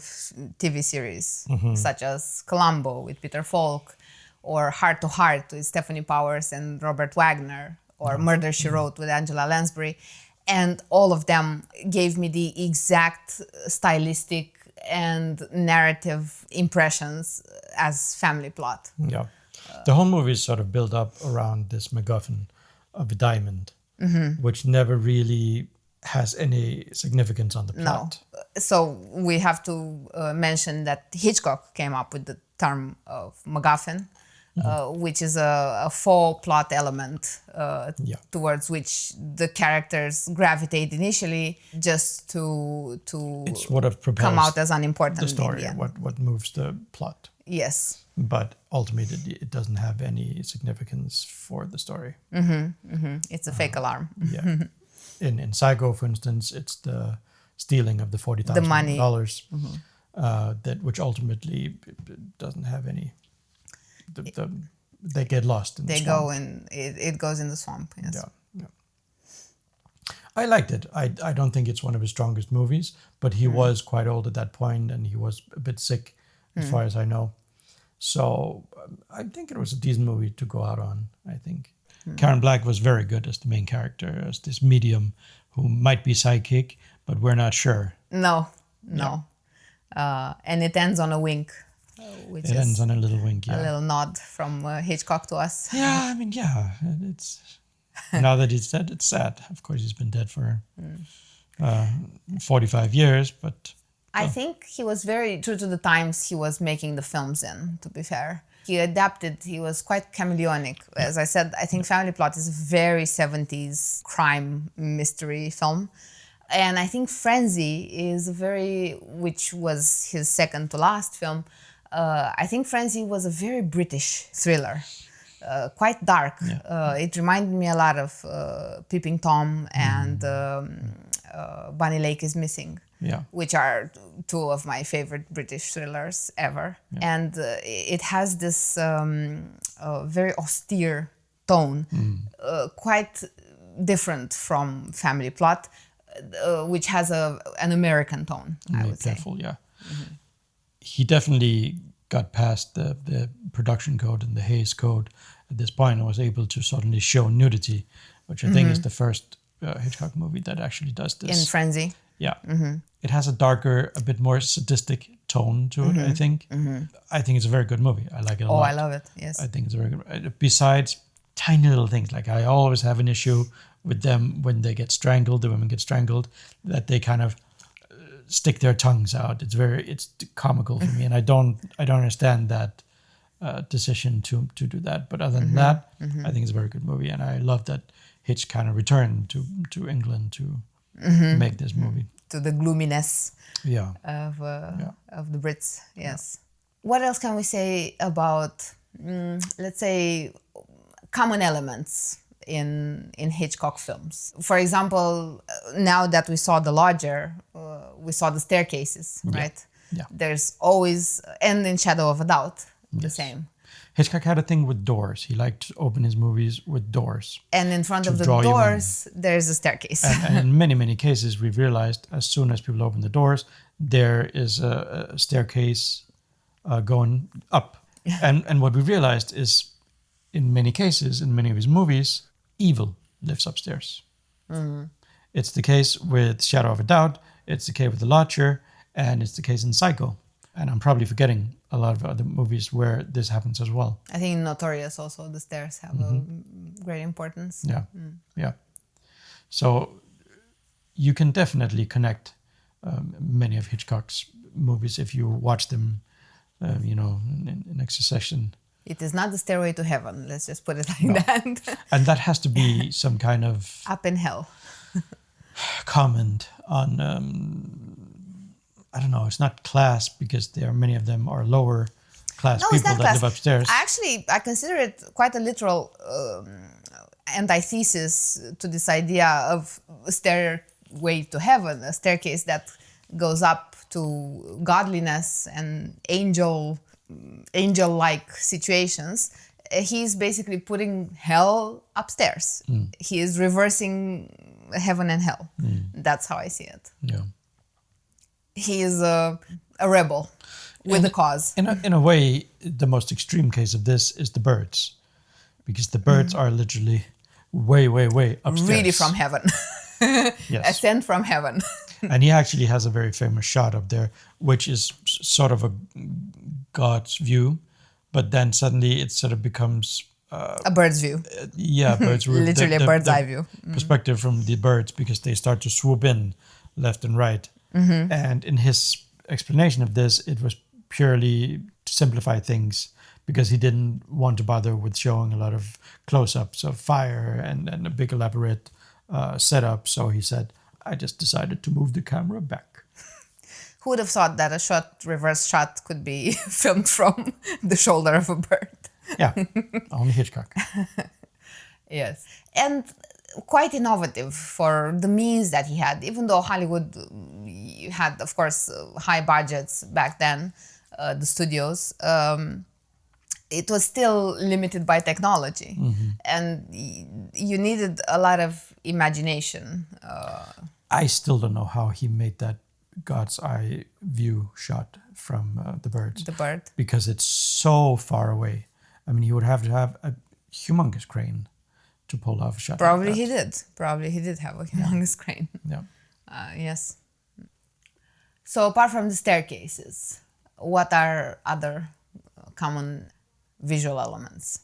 [SPEAKER 4] TV series, such as Columbo with Peter Falk, or Heart to Heart with Stephanie Powers and Robert Wagner, or Murder, She Wrote with Angela Lansbury. And all of them gave me the exact stylistic and narrative impressions as Family Plot.
[SPEAKER 1] Yeah. The whole movie is sort of built up around this MacGuffin of a diamond, which never really has any significance on the plot.
[SPEAKER 4] No. So we have to mention that Hitchcock came up with the term of MacGuffin, which is a faux plot element towards which the characters gravitate initially, just to
[SPEAKER 1] It's what have propels
[SPEAKER 4] come out as unimportant
[SPEAKER 1] the story,
[SPEAKER 4] in the end.
[SPEAKER 1] what moves the plot.
[SPEAKER 4] Yes.
[SPEAKER 1] But ultimately, it doesn't have any significance for the story.
[SPEAKER 4] It's a fake alarm.
[SPEAKER 1] Yeah. In Psycho, for instance, it's the stealing of the $40,000
[SPEAKER 4] The money.
[SPEAKER 1] That which ultimately doesn't have any. They get lost in the swamp.
[SPEAKER 4] They go and it goes in the swamp. Yes.
[SPEAKER 1] Yeah. I liked it. I don't think it's one of his strongest movies, but he was quite old at that point, and he was a bit sick, as far as I know. So I think it was a decent movie to go out on, I think. Karen Black was very good as the main character, as this medium who might be psychic, but we're not sure.
[SPEAKER 4] No. And it ends on a wink, which
[SPEAKER 1] It ends on a little wink,
[SPEAKER 4] a little nod from Hitchcock to us.
[SPEAKER 1] Yeah, I mean, yeah, it's Now that he's dead, it's sad. Of course, he's been dead for 45 years, but
[SPEAKER 4] I think he was very true to the times he was making the films in, to be fair. He adapted, he was quite chameleonic. As I said, I think Family Plot is a very 70s crime mystery film. And I think Frenzy is which was his second to last film, I think Frenzy was a very British thriller. Quite dark. It reminded me a lot of Peeping Tom and Bunny Lake is Missing, which are two of my favorite British thrillers ever. And it has this very austere tone, quite different from Family Plot, which has an American tone, I would say.
[SPEAKER 1] Careful, yeah. He definitely got past the production code and the Hays Code at this point and was able to suddenly show nudity, which I think is the first Hitchcock movie that actually does this.
[SPEAKER 4] In Frenzy.
[SPEAKER 1] Yeah. It has a darker, a bit more sadistic tone to it, I think. I think it's a very good movie. I like it a lot.
[SPEAKER 4] Oh, I love it, yes.
[SPEAKER 1] I think it's a very good. Besides tiny little things, like I always have an issue with them when they get strangled, the women get strangled, that they kind of stick their tongues out. It's comical for me, and I don't understand that decision to do that. But other than that, I think it's a very good movie, and I love that Hitch kind of returned to England to make this movie.
[SPEAKER 4] To the gloominess of the Brits, yes. What else can we say about, let's say, common elements in Hitchcock films? For example, now that we saw The Lodger, we saw the staircases, right?
[SPEAKER 1] Yeah.
[SPEAKER 4] There's always, and in Shadow of a Doubt, the same.
[SPEAKER 1] Hitchcock had a thing with doors. He liked to open his movies with doors.
[SPEAKER 4] And in front of the doors, there's a staircase.
[SPEAKER 1] And in many, many cases, we've realized as soon as people open the doors, there is a staircase going up. And what we realized is, in many cases, in many of his movies, evil lives upstairs. It's the case with Shadow of a Doubt, it's the case with The Lodger, and it's the case in Psycho. And I'm probably forgetting a lot of other movies where this happens as well.
[SPEAKER 4] I think in Notorious also the stairs have a great importance.
[SPEAKER 1] Yeah. So you can definitely connect many of Hitchcock's movies if you watch them, in succession.
[SPEAKER 4] It is not the stairway to heaven, let's just put it like that.
[SPEAKER 1] And that has to be some kind of...
[SPEAKER 4] Up in hell.
[SPEAKER 1] comment on... I don't know, it's not class because many of them are lower class people that live upstairs.
[SPEAKER 4] I consider it quite a literal antithesis to this idea of a stairway to heaven, a staircase that goes up to godliness and angel-like situations. He's basically putting hell upstairs. He is reversing heaven and hell. That's how I see it.
[SPEAKER 1] Yeah.
[SPEAKER 4] He is a rebel with a cause.
[SPEAKER 1] In a way, the most extreme case of this is the birds, because the birds are literally way, way, way upstairs.
[SPEAKER 4] Really from heaven.
[SPEAKER 1] Yes.
[SPEAKER 4] Ascent from heaven.
[SPEAKER 1] And he actually has a very famous shot up there, which is sort of a God's view, but then suddenly it sort of becomes...
[SPEAKER 4] a bird's view.
[SPEAKER 1] Bird's view.
[SPEAKER 4] Literally a bird's eye view.
[SPEAKER 1] Perspective from the birds, because they start to swoop in left and right. And in his explanation of this, it was purely to simplify things, because he didn't want to bother with showing a lot of close-ups of fire and a big elaborate setup. So he said, I just decided to move the camera back.
[SPEAKER 4] Who would have thought that a reverse shot could be filmed from the shoulder of a bird?
[SPEAKER 1] Yeah, only Hitchcock.
[SPEAKER 4] Yes. And quite innovative for the means that he had, even though Hollywood had, of course, high budgets back then, the studios, it was still limited by technology. And you needed a lot of imagination.
[SPEAKER 1] I still don't know how he made that God's eye view shot from the birds.
[SPEAKER 4] The bird.
[SPEAKER 1] Because it's so far away. I mean, he would have to have a humongous crane to pull off a shot.
[SPEAKER 4] Probably
[SPEAKER 1] like
[SPEAKER 4] he did. Probably he did have a humongous crane.
[SPEAKER 1] Yeah.
[SPEAKER 4] Yes. So apart from the staircases, what are other common visual elements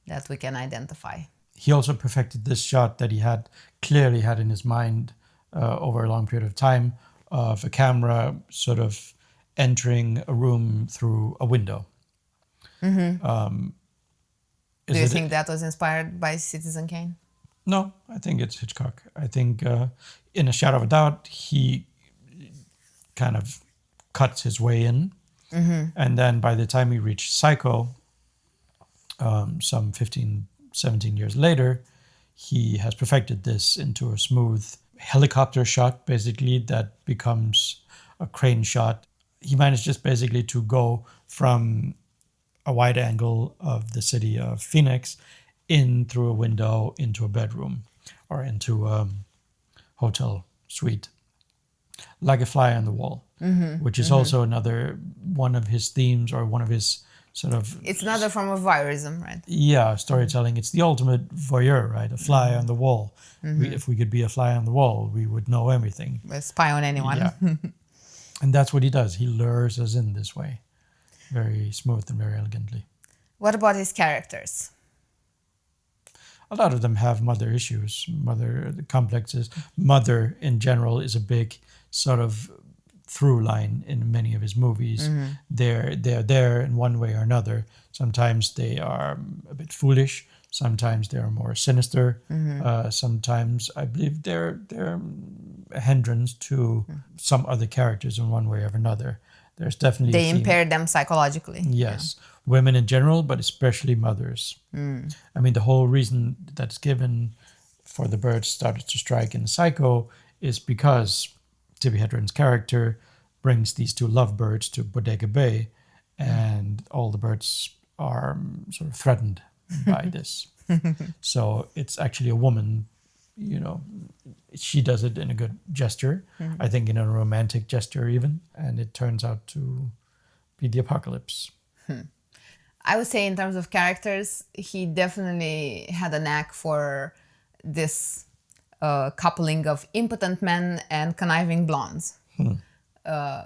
[SPEAKER 4] that we can identify?
[SPEAKER 1] he also perfected this shot that he had clearly had in his mind over a long period of time of a camera sort of entering a room through a window.
[SPEAKER 4] Do you think that was inspired by Citizen Kane?
[SPEAKER 1] No, I think it's Hitchcock. I think in A Shadow of a Doubt, he kind of cuts his way in. And then by the time we reach Psycho, some 15, 17 years later, he has perfected this into a smooth helicopter shot, basically, that becomes a crane shot. He managed just basically to go from a wide angle of the city of Phoenix in through a window into a bedroom or into a hotel suite, like a fly on the wall, which is also another one of his themes or one of his sort of...
[SPEAKER 4] It's another form of voyeurism, right?
[SPEAKER 1] Yeah, storytelling. It's the ultimate voyeur, right? A fly on the wall. If we could be a fly on the wall, we would know everything.
[SPEAKER 4] We'll spy on anyone.
[SPEAKER 1] Yeah. And that's what he does. He lures us in this way. Very smooth and very elegantly.
[SPEAKER 4] What about his characters?
[SPEAKER 1] A lot of them have mother issues, mother complexes. Mother in general is a big sort of through line in many of his movies. They're there in one way or another. Sometimes they are a bit foolish. Sometimes they are more sinister. Sometimes I believe they're a hindrance to some other characters in one way or another. There's definitely
[SPEAKER 4] They impair them psychologically.
[SPEAKER 1] Yes, women in general, but especially mothers. I mean, the whole reason that's given for the birds started to strike in Psycho is because Tippi Hedren's character brings these two lovebirds to Bodega Bay, and all the birds are sort of threatened by this. So it's actually a woman, you know, she does it in a good gesture, I think in a romantic gesture even, and it turns out to be the apocalypse.
[SPEAKER 4] I would say in terms of characters, he definitely had a knack for this coupling of impotent men and conniving blondes.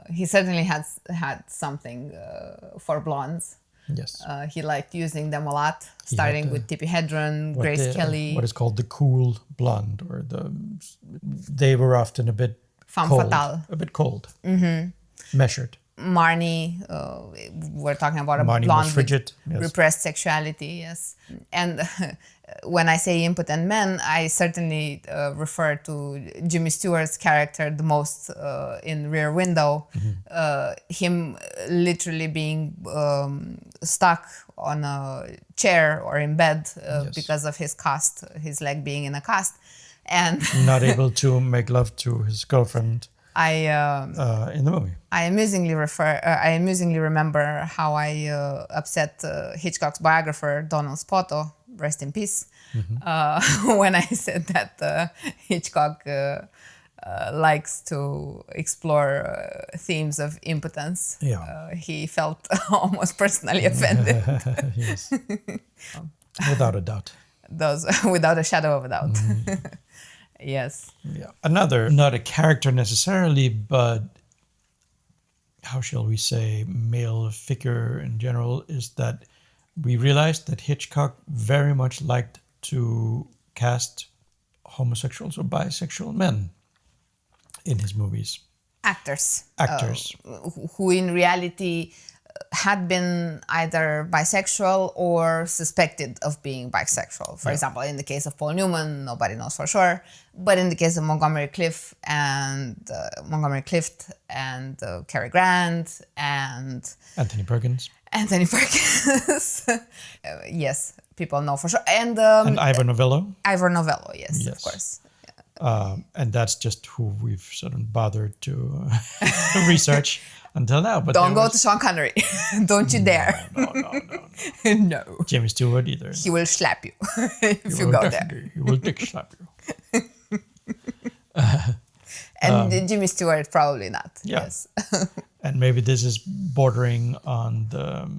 [SPEAKER 4] He certainly had something for blondes.
[SPEAKER 1] Yes.
[SPEAKER 4] He liked using them a lot, starting with Tippi Hedren, Grace Kelly.
[SPEAKER 1] What is called the cool blonde, or they were often a bit
[SPEAKER 4] Femme
[SPEAKER 1] cold.
[SPEAKER 4] fatale.
[SPEAKER 1] A bit cold. Measured.
[SPEAKER 4] Marnie, we're talking about a
[SPEAKER 1] Marnie
[SPEAKER 4] blonde
[SPEAKER 1] was frigid,
[SPEAKER 4] with
[SPEAKER 1] yes.
[SPEAKER 4] repressed sexuality, yes. And when I say impotent men, I certainly refer to Jimmy Stewart's character the most in Rear Window. Him literally being stuck on a chair or in bed because of his cast, his leg being in a cast. And
[SPEAKER 1] not able to make love to his girlfriend in the movie.
[SPEAKER 4] I amusingly remember how I upset Hitchcock's biographer, Donald Spoto, rest in peace, when I said that Hitchcock likes to explore themes of impotence. He felt almost personally offended.
[SPEAKER 1] Yes. Without a doubt.
[SPEAKER 4] Without a shadow of a doubt. Yes.
[SPEAKER 1] Yeah. Another, not a character necessarily, but how shall we say, male figure in general, is that we realized that Hitchcock very much liked to cast homosexuals or bisexual men in his movies.
[SPEAKER 4] Actors. Who in reality had been either bisexual or suspected of being bisexual. For example, in the case of Paul Newman, nobody knows for sure. But in the case of Montgomery Clift and Cary Grant and
[SPEAKER 1] Anthony Perkins.
[SPEAKER 4] Yes, people know for sure. And
[SPEAKER 1] Ivor Novello.
[SPEAKER 4] Ivor Novello, yes, of course.
[SPEAKER 1] And that's just who we've sort of bothered to research until now. But
[SPEAKER 4] don't go to Sean Connery. Don't you dare.
[SPEAKER 1] No.
[SPEAKER 4] No.
[SPEAKER 1] Jimmy Stewart either.
[SPEAKER 4] He will slap you if you go there.
[SPEAKER 1] He will dick slap you.
[SPEAKER 4] And Jimmy Stewart probably not.
[SPEAKER 1] Yeah.
[SPEAKER 4] Yes.
[SPEAKER 1] And maybe this is bordering on the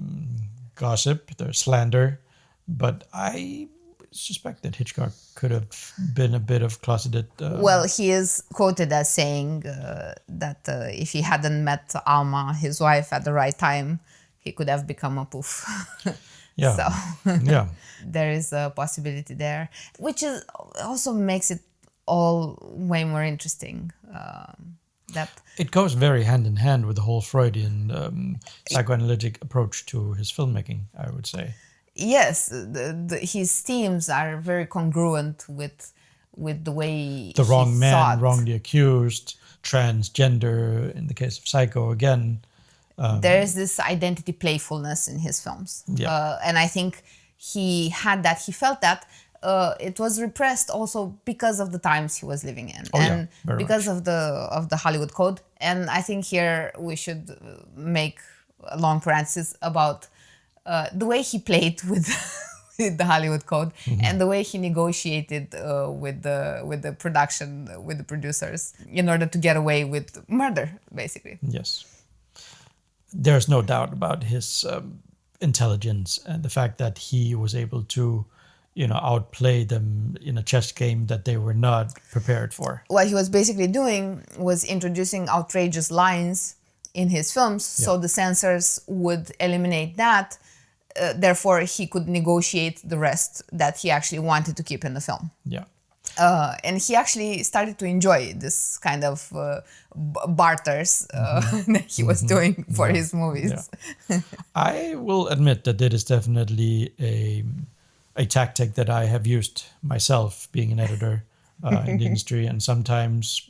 [SPEAKER 1] gossip, the slander, but I suspect that Hitchcock could have been a bit of closeted.
[SPEAKER 4] Well, he is quoted as saying that if he hadn't met Alma, his wife, at the right time, he could have become a poof.
[SPEAKER 1] Yeah.
[SPEAKER 4] So
[SPEAKER 1] Yeah.
[SPEAKER 4] there is a possibility there, which is also makes it all way more interesting. That
[SPEAKER 1] It goes very hand in hand with the whole Freudian psychoanalytic approach to his filmmaking, I would say.
[SPEAKER 4] yes, his themes are very congruent with the way
[SPEAKER 1] The
[SPEAKER 4] he
[SPEAKER 1] wrong man,
[SPEAKER 4] thought.
[SPEAKER 1] wrongly accused, transgender, in the case of Psycho again.
[SPEAKER 4] There is this identity playfulness in his films,
[SPEAKER 1] Yeah.
[SPEAKER 4] and I think he had that. He felt that. It was repressed also because of the times he was living in,
[SPEAKER 1] Oh, yeah,
[SPEAKER 4] and
[SPEAKER 1] very
[SPEAKER 4] because
[SPEAKER 1] much.
[SPEAKER 4] of the Hollywood Code. And I think here we should make a long parenthesis about the way he played with with the Hollywood Code and the way he negotiated with the production with the producers in order to get away with murder, basically.
[SPEAKER 1] Yes. There's no doubt about his intelligence and the fact that he was able to, outplay them in a chess game that they were not prepared for.
[SPEAKER 4] What he was basically doing was introducing outrageous lines in his films, so the censors would eliminate that. Therefore, he could negotiate the rest that he actually wanted to keep in the film.
[SPEAKER 1] Yeah.
[SPEAKER 4] And he actually started to enjoy this kind of barters that he was doing for his movies.
[SPEAKER 1] Yeah. I will admit that it is definitely a tactic that I have used myself, being an editor in the industry, and sometimes,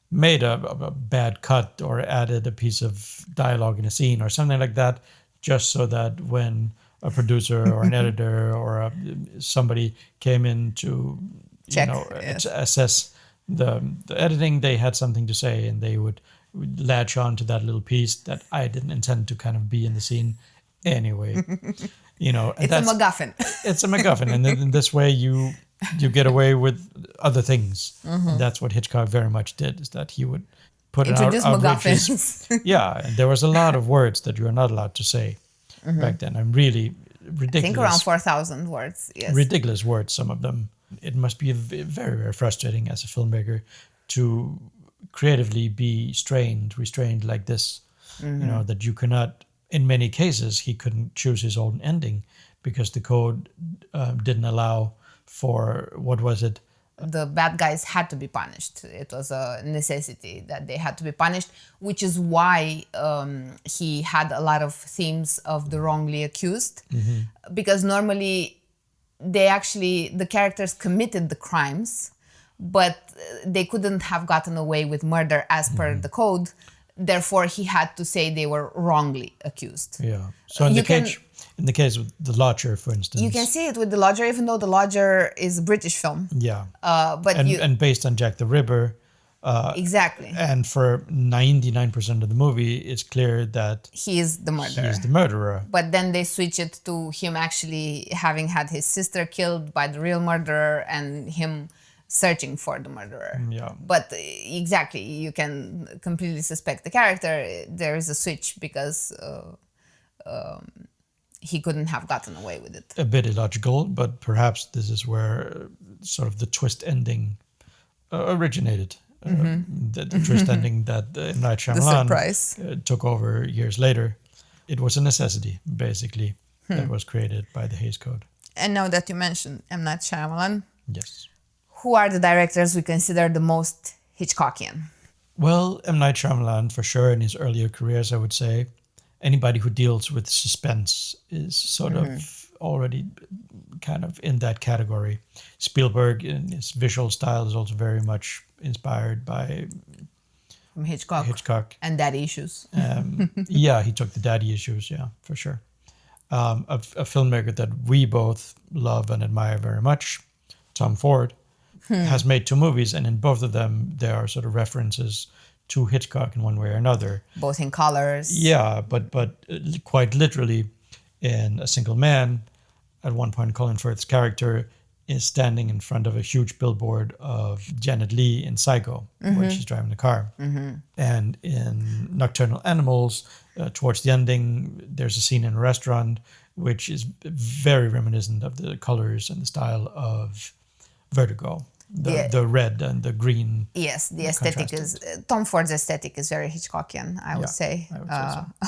[SPEAKER 1] made a bad cut or added a piece of dialogue in a scene or something like that, just so that when a producer or an editor or somebody came in to,
[SPEAKER 4] Check, yes.
[SPEAKER 1] assess the editing, they had something to say, and they would latch on to that little piece that I didn't intend to kind of be in the scene anyway. And
[SPEAKER 4] It's a MacGuffin.
[SPEAKER 1] It's a MacGuffin, and in this way you get away with other things. And that's what Hitchcock very much did, is that he would put
[SPEAKER 4] Introduce
[SPEAKER 1] an outrageous...
[SPEAKER 4] MacGuffins.
[SPEAKER 1] Yeah, and there was a lot of words that you were not allowed to say back then. And really ridiculous.
[SPEAKER 4] I think around 4,000 words. Yes.
[SPEAKER 1] Ridiculous words, some of them. It must be very, very frustrating as a filmmaker to creatively be restrained like this. That you cannot, in many cases, he couldn't choose his own ending because the code didn't allow for, what was it?
[SPEAKER 4] The bad guys had to be punished. It was a necessity that they had to be punished, which is why he had a lot of themes of the wrongly accused, because normally the characters committed the crimes, but they couldn't have gotten away with murder as per the code. Therefore, he had to say they were wrongly accused.
[SPEAKER 1] Yeah. So in the case of The Lodger, for instance.
[SPEAKER 4] You can see it with The Lodger, even though The Lodger is a British film.
[SPEAKER 1] Yeah.
[SPEAKER 4] But
[SPEAKER 1] and based on Jack the Ripper.
[SPEAKER 4] Exactly.
[SPEAKER 1] And for 99% of the movie, it's clear that
[SPEAKER 4] he is the murderer.
[SPEAKER 1] he is the murderer.
[SPEAKER 4] But then they switch it to him actually having had his sister killed by the real murderer and him searching for the murderer.
[SPEAKER 1] Yeah.
[SPEAKER 4] But exactly, you can completely suspect the character. There is a switch because he couldn't have gotten away with it.
[SPEAKER 1] A bit illogical, but perhaps this is where sort of the twist ending originated. The twist ending that M. Night Shyamalan took over years later. It was a necessity, basically, that was created by the Hays Code.
[SPEAKER 4] And now that you mentioned M. Night Shyamalan,
[SPEAKER 1] Yes.
[SPEAKER 4] who are the directors we consider the most Hitchcockian?
[SPEAKER 1] Well, M. Night Shyamalan, for sure, in his earlier careers, I would say. Anybody who deals with suspense is sort of already kind of in that category. Spielberg, in his visual style, is also very much inspired by
[SPEAKER 4] From Hitchcock. And Daddy Issues.
[SPEAKER 1] Yeah, he took the daddy issues, yeah, for sure. A filmmaker that we both love and admire very much, Tom Ford, has made 2 movies, and in both of them, there are sort of references to Hitchcock in one way or another.
[SPEAKER 4] Both in colors.
[SPEAKER 1] Yeah, but quite literally, in A Single Man, at one point, Colin Firth's character is standing in front of a huge billboard of Janet Leigh in Psycho, where she's driving the car. And in Nocturnal Animals, towards the ending, there's a scene in a restaurant which is very reminiscent of the colors and the style of Vertigo.
[SPEAKER 4] Yeah.
[SPEAKER 1] the red and the green.
[SPEAKER 4] Yes, the aesthetic is
[SPEAKER 1] contrasted.
[SPEAKER 4] Tom Ford's aesthetic is very Hitchcockian, I would say,
[SPEAKER 1] I would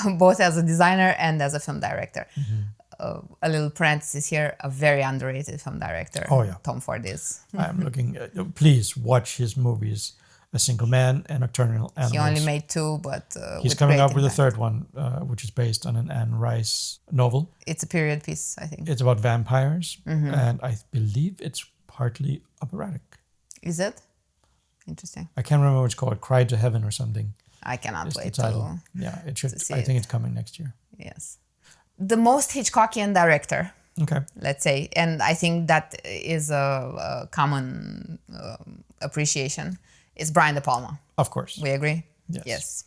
[SPEAKER 1] say
[SPEAKER 4] both as a designer and as a film director.
[SPEAKER 1] Mm-hmm.
[SPEAKER 4] A little parenthesis here: a very underrated film director.
[SPEAKER 1] Oh, yeah.
[SPEAKER 4] Tom Ford is.
[SPEAKER 1] I'm looking. Please watch his movies: A Single Man and Nocturnal Animals.
[SPEAKER 4] He only made two, but
[SPEAKER 1] He's
[SPEAKER 4] with
[SPEAKER 1] coming
[SPEAKER 4] great
[SPEAKER 1] up with a
[SPEAKER 4] impact.
[SPEAKER 1] third one, which is based on an Anne Rice novel.
[SPEAKER 4] It's a period piece, I think.
[SPEAKER 1] It's about vampires,
[SPEAKER 4] Mm-hmm.
[SPEAKER 1] and I believe it's partly operatic.
[SPEAKER 4] Is it? Interesting.
[SPEAKER 1] I can't remember what it's called. Cry to Heaven or something.
[SPEAKER 4] I cannot
[SPEAKER 1] Is the
[SPEAKER 4] wait
[SPEAKER 1] title.
[SPEAKER 4] to.
[SPEAKER 1] Yeah, it should.
[SPEAKER 4] see
[SPEAKER 1] I think
[SPEAKER 4] it.
[SPEAKER 1] it's coming next year.
[SPEAKER 4] Yes. The most Hitchcockian director,
[SPEAKER 1] Okay.
[SPEAKER 4] let's say, and I think that is a common appreciation, is Brian De Palma.
[SPEAKER 1] Of course.
[SPEAKER 4] We agree?
[SPEAKER 1] Yes.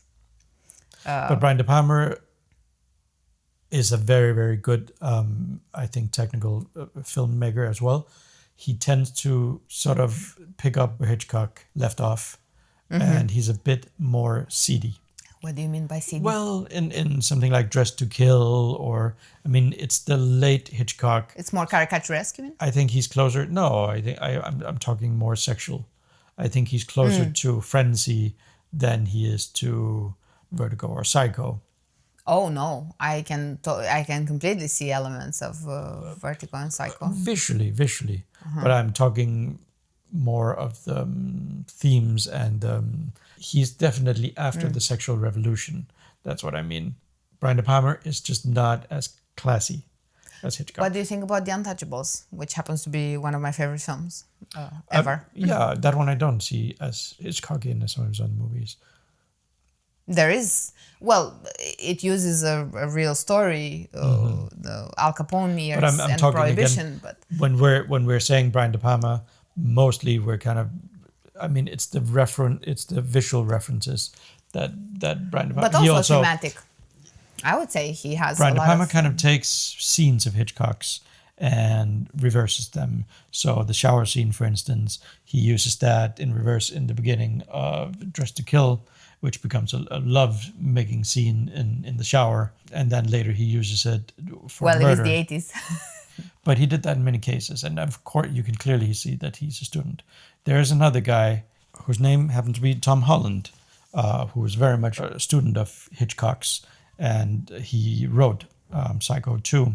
[SPEAKER 1] But Brian De Palma is a very, very good, I think, technical filmmaker as well. He tends to sort of pick up where Hitchcock left off, and he's a bit more seedy.
[SPEAKER 4] What do you mean by CD?
[SPEAKER 1] Well, in something like Dressed to Kill, or, I mean, it's the late Hitchcock.
[SPEAKER 4] It's more caricaturesque, you mean?
[SPEAKER 1] I think he's closer. No, I think I'm talking more sexual. I think he's closer to Frenzy than he is to Vertigo or Psycho.
[SPEAKER 4] Oh no, I can completely see elements of Vertigo and Psycho.
[SPEAKER 1] Visually. But I'm talking more of the themes, and he's definitely after the sexual revolution. That's what I mean. Brian De Palma is just not as classy as Hitchcock.
[SPEAKER 4] What do you think about The Untouchables, which happens to be one of my favorite films ever?
[SPEAKER 1] Yeah, that one I don't see as Hitchcockian as some of his other movies.
[SPEAKER 4] There is, well, it uses a real story, the Al Capone years
[SPEAKER 1] But I'm
[SPEAKER 4] and
[SPEAKER 1] talking
[SPEAKER 4] Prohibition.
[SPEAKER 1] again,
[SPEAKER 4] But
[SPEAKER 1] when we're saying Brian De Palma, mostly we're kind of, I mean, it's the visual references that Brian De Palma.
[SPEAKER 4] but also thematic. I would say he has
[SPEAKER 1] Brian
[SPEAKER 4] a
[SPEAKER 1] De
[SPEAKER 4] lot
[SPEAKER 1] Palma
[SPEAKER 4] of
[SPEAKER 1] kind of takes scenes of Hitchcock's and reverses them. So the shower scene, for instance, he uses that in reverse in the beginning of Dressed to Kill, which becomes a love-making scene in the shower, and then later he uses it for murder.
[SPEAKER 4] it is the 80s.
[SPEAKER 1] But he did that in many cases, and of course you can clearly see that he's a student. There's another guy whose name happens to be Tom Holland, who was very much a student of Hitchcock's, and he wrote Psycho 2,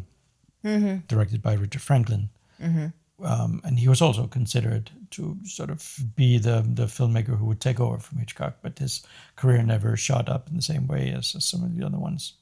[SPEAKER 1] directed by Richard Franklin. And he was also considered to sort of be the filmmaker who would take over from Hitchcock, but his career never shot up in the same way as some of the other ones.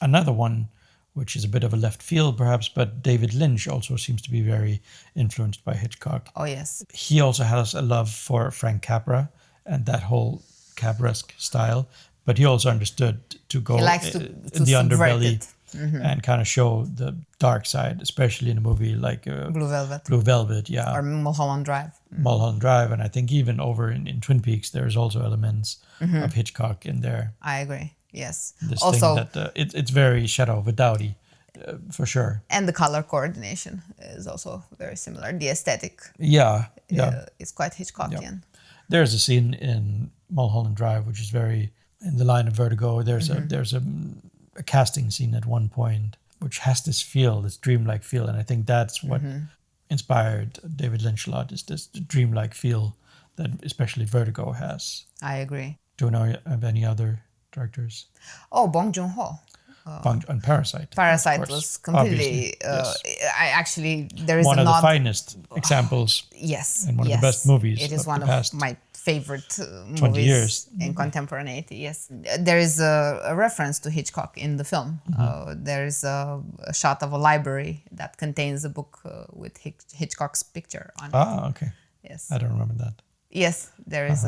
[SPEAKER 1] Another one, which is a bit of a left field perhaps, but David Lynch also seems to be very influenced by Hitchcock.
[SPEAKER 4] Oh, yes.
[SPEAKER 1] He also has a love for Frank Capra and that whole Capra-esque style, but he also understood to go
[SPEAKER 4] He likes to
[SPEAKER 1] in the
[SPEAKER 4] subvert
[SPEAKER 1] underbelly
[SPEAKER 4] it.
[SPEAKER 1] and kind of show the dark side, especially in a movie like
[SPEAKER 4] Blue Velvet.
[SPEAKER 1] Blue Velvet, yeah,
[SPEAKER 4] Or Mulholland Drive.
[SPEAKER 1] Mulholland Drive, and I think even over in Twin Peaks, there's also elements of Hitchcock in there.
[SPEAKER 4] I agree. Yes.
[SPEAKER 1] This
[SPEAKER 4] Also,
[SPEAKER 1] thing that it's very Shadow of a Doughty, for sure.
[SPEAKER 4] and the color coordination is also very similar. The aesthetic
[SPEAKER 1] Yeah.
[SPEAKER 4] is quite Hitchcockian.
[SPEAKER 1] There's a scene in Mulholland Drive which is very in the line of Vertigo. There's a casting scene at one point which has this feel, this dreamlike feel, and I think that's what inspired David Lynch a lot, is this dreamlike feel that especially Vertigo has.
[SPEAKER 4] I agree.
[SPEAKER 1] Do you know of any other directors?
[SPEAKER 4] Oh, Bong Joon-ho.
[SPEAKER 1] On Parasite.
[SPEAKER 4] Parasite
[SPEAKER 1] of course,
[SPEAKER 4] was completely.
[SPEAKER 1] obviously, yes.
[SPEAKER 4] I actually there is
[SPEAKER 1] One
[SPEAKER 4] a
[SPEAKER 1] of the
[SPEAKER 4] nod.
[SPEAKER 1] finest examples.
[SPEAKER 4] Yes,
[SPEAKER 1] and one of the
[SPEAKER 4] yes.
[SPEAKER 1] best movies
[SPEAKER 4] It is
[SPEAKER 1] of
[SPEAKER 4] one
[SPEAKER 1] the
[SPEAKER 4] of
[SPEAKER 1] past
[SPEAKER 4] my favorite
[SPEAKER 1] 20
[SPEAKER 4] movies
[SPEAKER 1] years.
[SPEAKER 4] in contemporaneity. Yes, there is a reference to Hitchcock in the film. There is a shot of a library that contains a book with Hitchcock's picture on it.
[SPEAKER 1] Ah, okay.
[SPEAKER 4] Yes,
[SPEAKER 1] I don't remember that.
[SPEAKER 4] yes, there is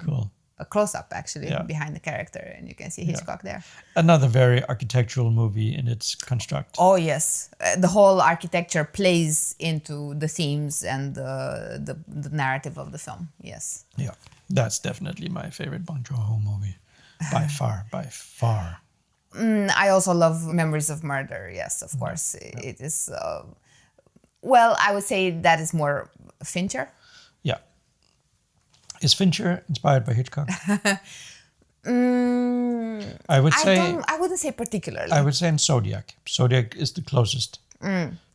[SPEAKER 1] Cool.
[SPEAKER 4] a close-up actually
[SPEAKER 1] Yeah.
[SPEAKER 4] behind the character, and you can see Hitchcock there.
[SPEAKER 1] Another very architectural movie in its construct.
[SPEAKER 4] Oh yes, the whole architecture plays into the themes and the narrative of the film. Yes.
[SPEAKER 1] Yeah, that's definitely my favorite Bong Joon-ho movie, by far, by far.
[SPEAKER 4] I also love Memories of Murder. Yes, of course, it is. Well, I would say that is more Fincher.
[SPEAKER 1] Yeah. Is Fincher inspired by Hitchcock? I would say.
[SPEAKER 4] I wouldn't say particularly.
[SPEAKER 1] I would say in Zodiac. Zodiac is the closest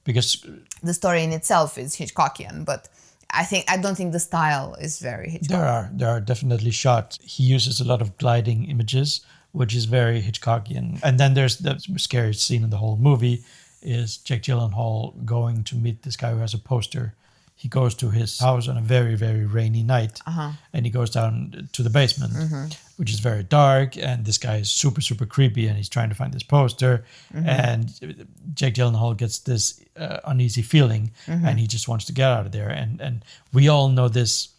[SPEAKER 1] because
[SPEAKER 4] The story in itself is Hitchcockian, but I don't think the style is very Hitchcock.
[SPEAKER 1] There are definitely shots. He uses a lot of gliding images, which is very Hitchcockian. And then there's the scariest scene in the whole movie is Jake Gyllenhaal going to meet this guy who has a poster. He goes to his house on a very, very rainy night, and he goes down to the basement, which is very dark. And this guy is super, super creepy, and he's trying to find this poster. And Jake Gyllenhaal gets this uneasy feeling, and he just wants to get out of there. And we all know this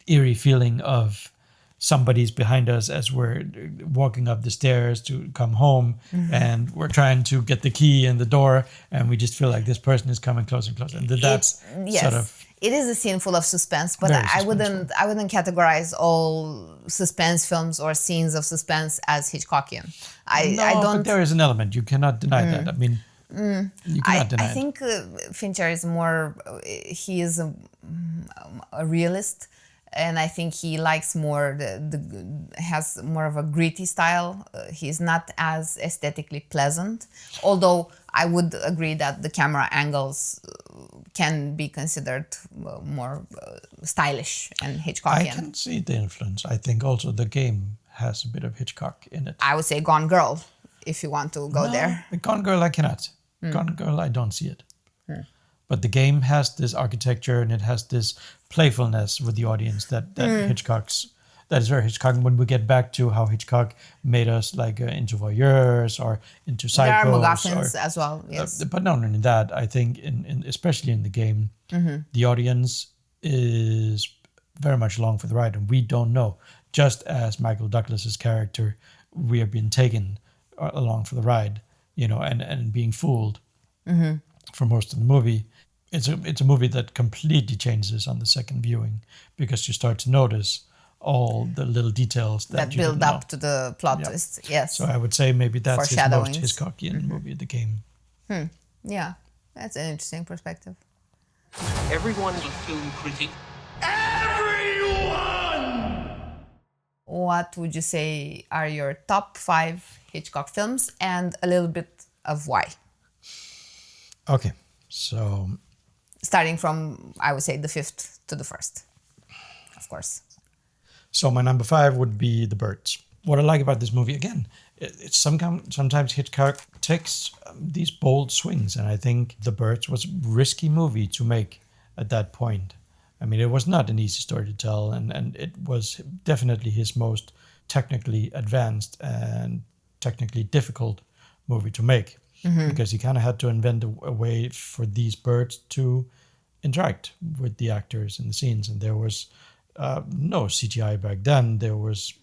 [SPEAKER 1] eerie feeling of somebody's behind us as we're walking up the stairs to come home, and we're trying to get the key in the door, and we just feel like this person is coming closer and closer. And that's sort of,
[SPEAKER 4] it is a scene full of suspense, but
[SPEAKER 1] Very
[SPEAKER 4] I wouldn't categorize all suspense films or scenes of suspense as Hitchcockian. I don't.
[SPEAKER 1] But there is an element. You cannot deny that. I mean, you cannot deny
[SPEAKER 4] I
[SPEAKER 1] it.
[SPEAKER 4] think Fincher is more. He is a realist, and I think he likes more has more of a gritty style. He's not as aesthetically pleasant, although I would agree that the camera angles can be considered more stylish and Hitchcockian.
[SPEAKER 1] I can see the influence. I think also the game has a bit of Hitchcock in it.
[SPEAKER 4] I would say Gone Girl, if you want to go there.
[SPEAKER 1] Gone Girl, I cannot. Gone Girl, I don't see it. But the game has this architecture and it has this playfulness with the audience that that is very Hitchcock. When we get back to how Hitchcock made us like into voyeurs or into psychos.
[SPEAKER 4] There are MacGuffins as well, yes.
[SPEAKER 1] But not only that, I think especially in the game, the audience is very much along for the ride, and we don't know. Just as Michael Douglas's character, we are being taken along for the ride, and being fooled for most of the movie. It's a movie that completely changes on the second viewing because you start to notice all the little details that you
[SPEAKER 4] build
[SPEAKER 1] didn't
[SPEAKER 4] up to the plot twist. Yes.
[SPEAKER 1] So I would say maybe that's his most
[SPEAKER 4] Foreshadowings.
[SPEAKER 1] Hitchcockian movie, the game.
[SPEAKER 4] Yeah, that's an interesting perspective.
[SPEAKER 2] Everyone's a film critic.
[SPEAKER 4] What would you say are your top 5 Hitchcock films, and a little bit of why?
[SPEAKER 1] Okay, so
[SPEAKER 4] Starting from, I would say, the 5th to the 1st, of course.
[SPEAKER 1] So my number 5 would be The Birds. What I like about this movie, again, it's sometimes Hitchcock takes these bold swings, and I think The Birds was a risky movie to make at that point. I mean, it was not an easy story to tell, and it was definitely his most technically advanced and technically difficult movie to make, because he kind of had to invent a way for these birds to interact with the actors in the scenes, and there was no CGI back then. There was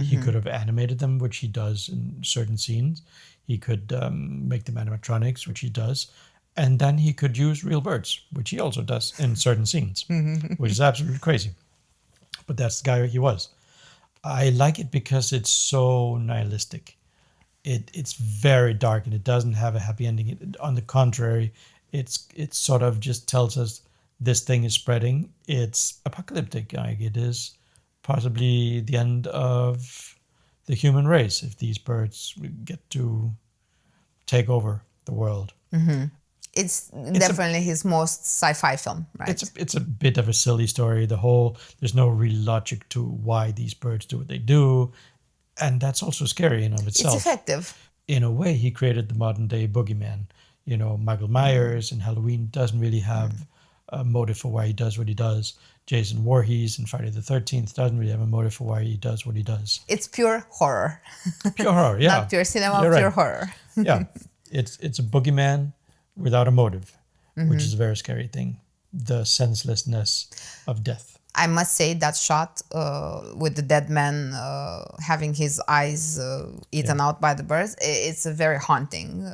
[SPEAKER 1] he could have animated them, which he does in certain scenes. He could make them animatronics, which he does, and then he could use real birds, which he also does in certain scenes, which is absolutely crazy. But that's the guy he was. I like it because it's so nihilistic. It's very dark and it doesn't have a happy ending. On the contrary, it sort of just tells us this thing is spreading. It's apocalyptic. Like it is possibly the end of the human race if these birds get to take over the world.
[SPEAKER 4] It's definitely his most sci-fi film, right?
[SPEAKER 1] It's a bit of a silly story. There's no real logic to why these birds do what they do. And that's also scary in of itself.
[SPEAKER 4] It's effective.
[SPEAKER 1] In a way, he created the modern day boogeyman. Michael Myers in Halloween doesn't really have a motive for why he does what he does. Jason Voorhees in Friday the 13th doesn't really have a motive for why he does what he does.
[SPEAKER 4] It's pure horror.
[SPEAKER 1] Pure horror, yeah.
[SPEAKER 4] Not pure cinema,
[SPEAKER 1] You're
[SPEAKER 4] pure
[SPEAKER 1] right.
[SPEAKER 4] horror.
[SPEAKER 1] Yeah, it's a boogeyman without a motive, which is a very scary thing. The senselessness of death.
[SPEAKER 4] I must say that shot with the dead man having his eyes eaten out by the birds, it's a very haunting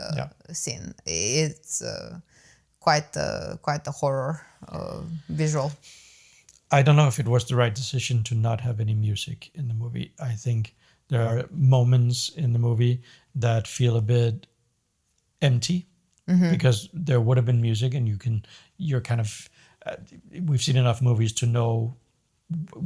[SPEAKER 4] scene. It's quite a horror visual.
[SPEAKER 1] I don't know if it was the right decision to not have any music in the movie. I think there are moments in the movie that feel a bit empty because there would have been music, and you're kind of we've seen enough movies to know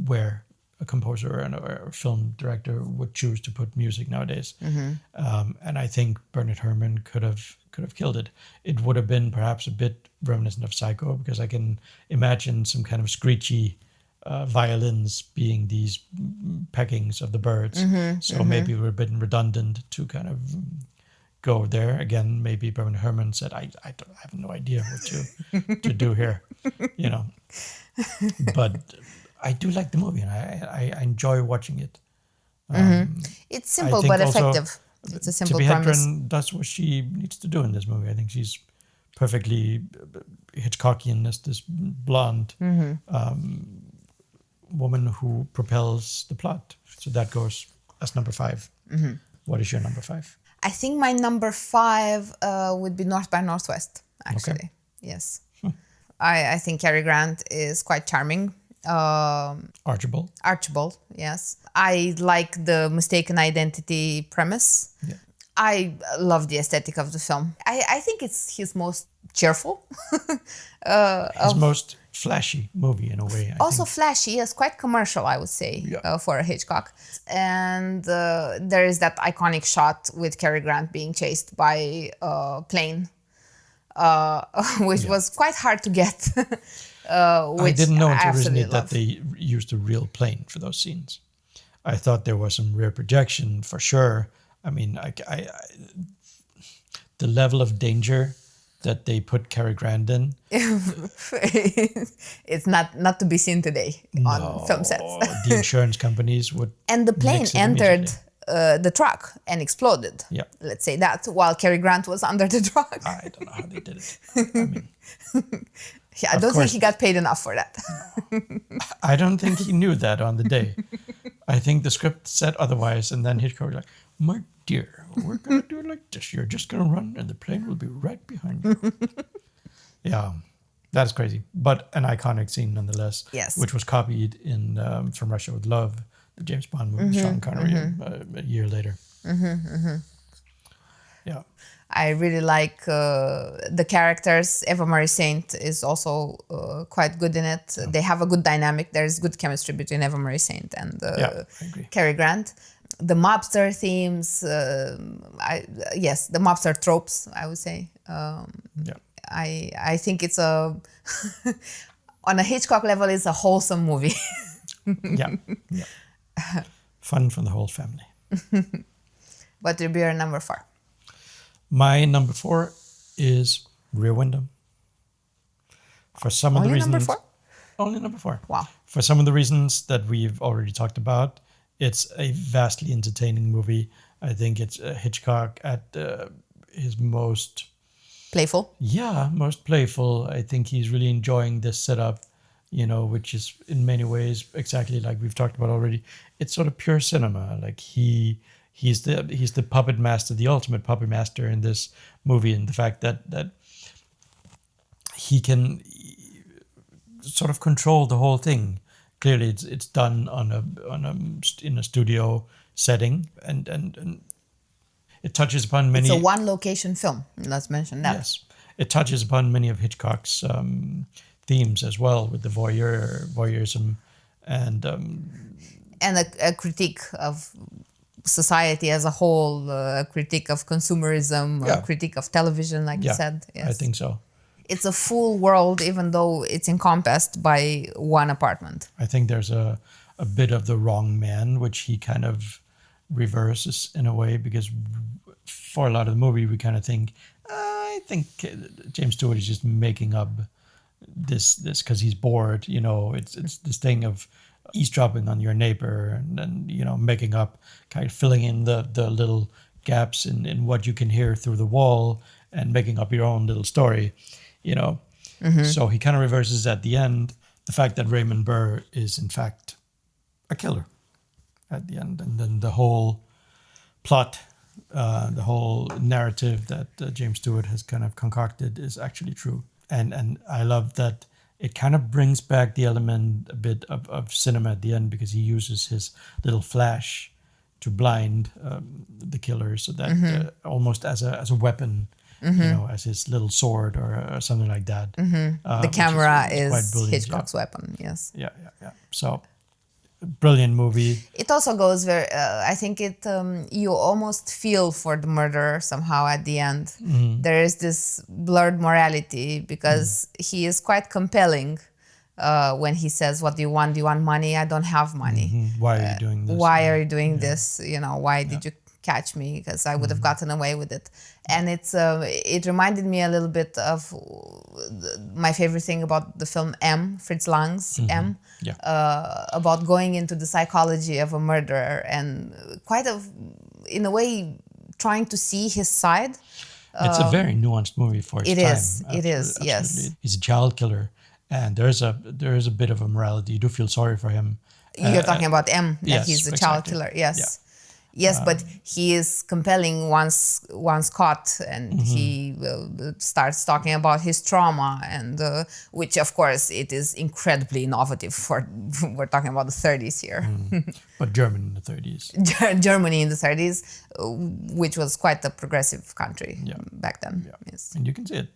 [SPEAKER 1] where a composer or a film director would choose to put music nowadays. And I think Bernard Herrmann could have killed it. It would have been perhaps a bit reminiscent of Psycho, because I can imagine some kind of screechy violins being these peckings of the birds. So maybe it would have been redundant to kind of go there. Again, maybe Bernard Herrmann said, I have no idea what to do here, you know. But I do like the movie, and I enjoy watching it.
[SPEAKER 4] It's simple
[SPEAKER 1] think
[SPEAKER 4] but
[SPEAKER 1] also
[SPEAKER 4] effective. It's a simple
[SPEAKER 1] Tippi
[SPEAKER 4] premise.
[SPEAKER 1] Hedren does what she needs to do in this movie. I think she's perfectly Hitchcockian as this blonde woman who propels the plot. So that goes as number 5. What is your number 5?
[SPEAKER 4] I think my number 5 would be North by Northwest, actually.
[SPEAKER 1] Okay.
[SPEAKER 4] Yes. I think Cary Grant is quite charming. Archibald, yes. I like the mistaken identity premise.
[SPEAKER 1] Yeah.
[SPEAKER 4] I love the aesthetic of the film. I think it's his most cheerful.
[SPEAKER 1] His most flashy movie in a way. I
[SPEAKER 4] Also
[SPEAKER 1] think.
[SPEAKER 4] flashy, yes, quite commercial, I would say, for a Hitchcock. And there is that iconic shot with Cary Grant being chased by a plane, which was quite hard to get.
[SPEAKER 1] I didn't know until recently
[SPEAKER 4] absolutely
[SPEAKER 1] that
[SPEAKER 4] love.
[SPEAKER 1] they used a real plane for those scenes. I thought there was some rear projection for sure. I mean, the level of danger that they put Cary Grant in.
[SPEAKER 4] It's not to be seen today on film sets.
[SPEAKER 1] The insurance companies would.
[SPEAKER 4] And the plane
[SPEAKER 1] nix it
[SPEAKER 4] entered
[SPEAKER 1] immediately.
[SPEAKER 4] the truck and exploded.
[SPEAKER 1] Yeah.
[SPEAKER 4] Let's say that, while Cary Grant was under the truck.
[SPEAKER 1] I don't know how they did it. I mean,
[SPEAKER 4] Yeah, I don't think he got paid enough for that.
[SPEAKER 1] I don't think he knew that on the day. I think the script said otherwise, and then Hitchcock was like, "My dear, we're gonna do it like this. You're just gonna run, and the plane will be right behind you." Yeah, that's crazy, but an iconic scene nonetheless.
[SPEAKER 4] Yes.
[SPEAKER 1] Which was copied in From Russia with Love, the James Bond movie, Sean Connery, a year later. Yeah.
[SPEAKER 4] I really like the characters. Eva Marie Saint is also quite good in it. They have a good dynamic. There's good chemistry between Eva Marie Saint and
[SPEAKER 1] I agree.
[SPEAKER 4] Cary Grant. The mobster themes, yes, the mobster tropes, I would say. I think it's on a Hitchcock level, it's a wholesome movie.
[SPEAKER 1] Yeah. Fun for the whole family.
[SPEAKER 4] What would be your number 4?
[SPEAKER 1] My number 4 is Rear Window. For some of the
[SPEAKER 4] Only
[SPEAKER 1] reasons.
[SPEAKER 4] number 4?
[SPEAKER 1] Only number 4.
[SPEAKER 4] Wow.
[SPEAKER 1] For some of the reasons that we've already talked about, it's a vastly entertaining movie. I think it's Hitchcock at his most
[SPEAKER 4] Playful?
[SPEAKER 1] most playful. I think he's really enjoying this setup, which is in many ways exactly like we've talked about already. It's sort of pure cinema. Like he's the puppet master, the ultimate puppet master in this movie, and the fact that he can sort of control the whole thing. Clearly, it's done in a studio setting, and it touches upon many.
[SPEAKER 4] It's a one location film. Let's mention that.
[SPEAKER 1] Yes, it touches upon many of Hitchcock's themes as well, with the voyeurism, and
[SPEAKER 4] a critique of society as a whole, a critique of consumerism, a critique of television, like you said. Yes.
[SPEAKER 1] I think so.
[SPEAKER 4] It's a full world, even though it's encompassed by one apartment.
[SPEAKER 1] I think there's a bit of the wrong man, which he kind of reverses in a way, because for a lot of the movie, we kind of think, I think James Stewart is just making up this because he's bored. It's this thing of eavesdropping on your neighbor and making up, kind of filling in the little gaps in what you can hear through the wall and making up your own little story. So he kind of reverses at the end the fact that Raymond Burr is in fact a killer at the end, and then the whole plot, the whole narrative that James Stewart has kind of concocted is actually true. And I love that it kind of brings back the element a bit of cinema at the end, because he uses his little flash to blind the killer, so that almost as a weapon. As his little sword or something like that.
[SPEAKER 4] The camera is
[SPEAKER 1] quite brilliant,
[SPEAKER 4] Hitchcock's weapon, yes.
[SPEAKER 1] Yeah. So brilliant movie.
[SPEAKER 4] It also goes very. I think it. You almost feel for the murderer somehow at the end. There is this blurred morality because he is quite compelling when he says, "What do you want? Do you want money? I don't have money.
[SPEAKER 1] Why are you doing this?
[SPEAKER 4] Why are you doing this? You know, why did you catch me? Because I would have gotten away with it." And it reminded me a little bit of my favorite thing about the film M, Fritz Lang's M,
[SPEAKER 1] Yeah.
[SPEAKER 4] about going into the psychology of a murderer and in a way, trying to see his side.
[SPEAKER 1] It's a very nuanced movie for its
[SPEAKER 4] It
[SPEAKER 1] time.
[SPEAKER 4] is. It is. Yes.
[SPEAKER 1] Absolutely. He's a child killer, and there is a bit of a morality. You do feel sorry for him.
[SPEAKER 4] You're talking about M, that
[SPEAKER 1] yes,
[SPEAKER 4] he's a child
[SPEAKER 1] exactly.
[SPEAKER 4] killer. Yes.
[SPEAKER 1] Yeah.
[SPEAKER 4] Yes, but he is compelling once caught, and he starts talking about his trauma, and which, of course, it is incredibly innovative for. We're talking about the 30s here.
[SPEAKER 1] But German in the 30s.
[SPEAKER 4] Germany in the 30s, which was quite a progressive country back then.
[SPEAKER 1] Yeah.
[SPEAKER 4] Yes.
[SPEAKER 1] And you can see it.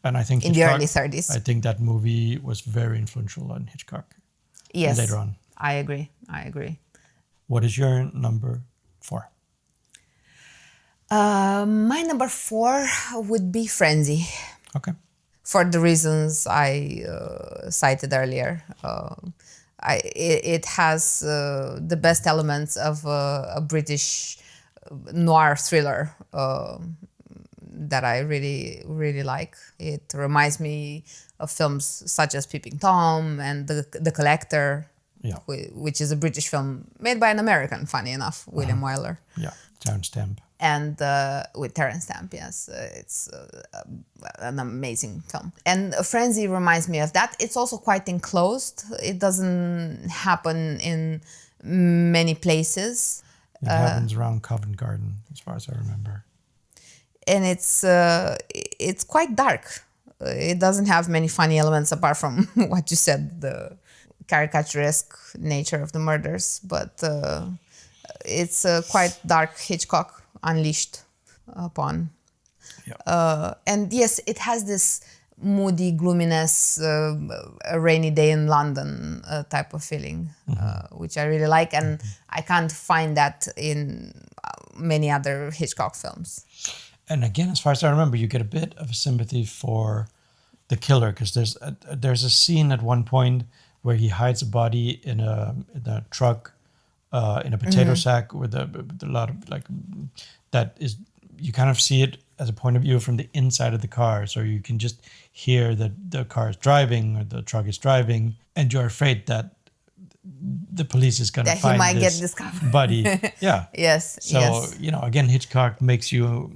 [SPEAKER 1] And I think
[SPEAKER 4] In the
[SPEAKER 1] Hitchcock,
[SPEAKER 4] early 30s.
[SPEAKER 1] I think that movie was very influential on Hitchcock.
[SPEAKER 4] Yes.
[SPEAKER 1] Later on.
[SPEAKER 4] I agree.
[SPEAKER 1] What is your number 4?
[SPEAKER 4] My number 4 would be Frenzy.
[SPEAKER 1] Okay.
[SPEAKER 4] For the reasons I cited earlier. It has the best elements of a British noir thriller that I really, really like. It reminds me of films such as Peeping Tom and The Collector, which is a British film made by an American, funny enough, William Wyler.
[SPEAKER 1] Yeah, Terrence Stamp.
[SPEAKER 4] And with Terrence Stamp, yes, it's an amazing film. And Frenzy reminds me of that. It's also quite enclosed. It doesn't happen in many places.
[SPEAKER 1] It happens around Covent Garden, as far as I remember.
[SPEAKER 4] And it's quite dark. It doesn't have many funny elements apart from what you said, the caricaturesque nature of the murders. But it's quite dark Hitchcock unleashed upon.
[SPEAKER 1] Yeah.
[SPEAKER 4] And yes, it has this moody gloominess, a rainy day in London type of feeling, which I really like. And I can't find that in many other Hitchcock films.
[SPEAKER 1] And again, as far as I remember, you get a bit of a sympathy for the killer, because there's a scene at one point where he hides a body in a truck, in a potato sack with a lot of that is, you kind of see it as a point of view from the inside of the car, so you can just hear that the car is driving or the truck is driving, and you're afraid that the police is going to find
[SPEAKER 4] he might
[SPEAKER 1] this
[SPEAKER 4] get discovered.
[SPEAKER 1] body. Yeah.
[SPEAKER 4] Yes.
[SPEAKER 1] So
[SPEAKER 4] yes.
[SPEAKER 1] Again, Hitchcock makes you.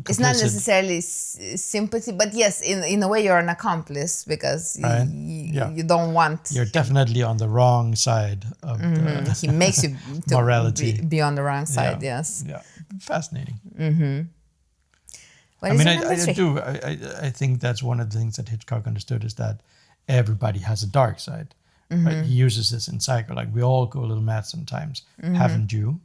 [SPEAKER 4] It's not necessarily sympathy, but yes, in a way you're an accomplice because you don't want.
[SPEAKER 1] You're definitely on the wrong side of the
[SPEAKER 4] he makes you to
[SPEAKER 1] morality.
[SPEAKER 4] be on the wrong side. Yes.
[SPEAKER 1] Yeah. Fascinating.
[SPEAKER 4] What is your number 3?
[SPEAKER 1] I think that's one of the things that Hitchcock understood, is that everybody has a dark side. Right? He uses this in Psycho, like we all go a little mad sometimes. Haven't you?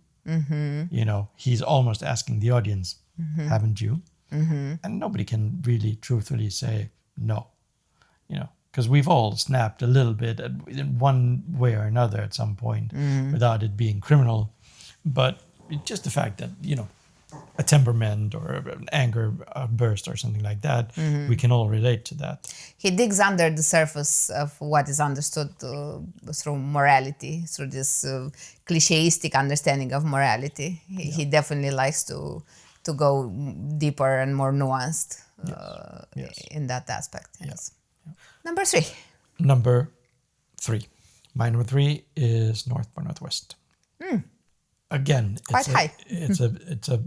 [SPEAKER 1] He's almost asking the audience, haven't you? And nobody can really truthfully say no, because we've all snapped a little bit in one way or another at some point without it being criminal. But just the fact that, a temperament or an anger burst or something like that, we can all relate to that.
[SPEAKER 4] He digs under the surface of what is understood through morality, through this clicheistic understanding of morality. He definitely likes to go deeper and more nuanced in that aspect. Yes. Yeah. Number 3.
[SPEAKER 1] Number 3. My number 3 is North by Northwest. Again,
[SPEAKER 4] quite high.
[SPEAKER 1] It's a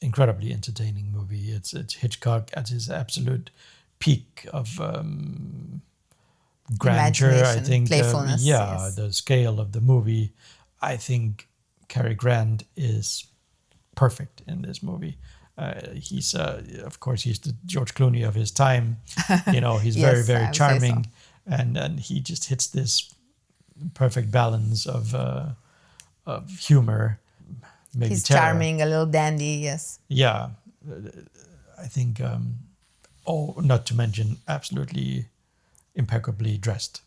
[SPEAKER 1] incredibly entertaining movie. It's Hitchcock at his absolute peak of grandeur. I think
[SPEAKER 4] playfulness.
[SPEAKER 1] The scale of the movie. I think Cary Grant is perfect in this movie. He's of course he's the George Clooney of his time. He's very, very charming, and he just hits this perfect balance of humor, maybe
[SPEAKER 4] he's
[SPEAKER 1] terror.
[SPEAKER 4] Charming, a little dandy, yes.
[SPEAKER 1] Yeah, I think. Not to mention absolutely impeccably dressed.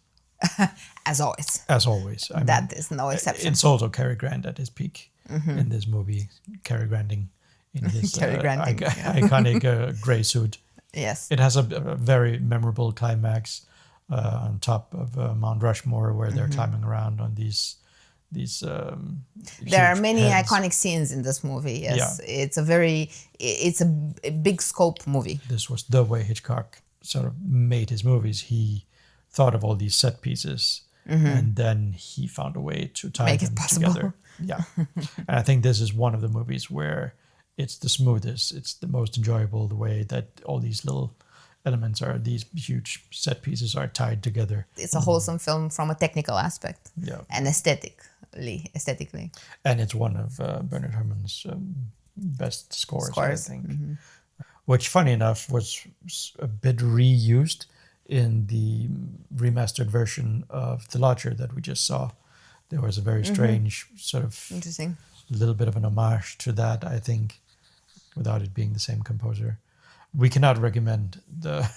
[SPEAKER 4] As always.
[SPEAKER 1] as always. I mean,
[SPEAKER 4] That is no exception.
[SPEAKER 1] it's also Cary Grant at his peak in this movie. Cary Granting in his
[SPEAKER 4] Cary Granting, yeah.
[SPEAKER 1] iconic gray suit.
[SPEAKER 4] Yes.
[SPEAKER 1] It has a very memorable climax on top of Mount Rushmore, where they're climbing around on these.
[SPEAKER 4] There are
[SPEAKER 1] huge
[SPEAKER 4] many
[SPEAKER 1] heads.
[SPEAKER 4] iconic scenes in this movie. Yes,
[SPEAKER 1] Yeah.
[SPEAKER 4] it's a big scope movie.
[SPEAKER 1] This was the way Hitchcock sort of made his movies. He thought of all these set pieces, and then he found a way to tie
[SPEAKER 4] Make it
[SPEAKER 1] them
[SPEAKER 4] possible.
[SPEAKER 1] together. Yeah, and I think this is one of the movies where it's the smoothest, it's the most enjoyable. The way that all these little elements are, these huge set pieces are tied together.
[SPEAKER 4] It's a wholesome film from a technical aspect
[SPEAKER 1] Yeah,
[SPEAKER 4] and aesthetically.
[SPEAKER 1] and it's one of Bernard Herrmann's best scores, I
[SPEAKER 4] Scores,
[SPEAKER 1] think. Which, funny enough, was a bit reused in the remastered version of The Lodger that we just saw. There was a very strange sort of
[SPEAKER 4] Interesting.
[SPEAKER 1] little bit of an homage to that, I think, without it being the same composer. We cannot recommend the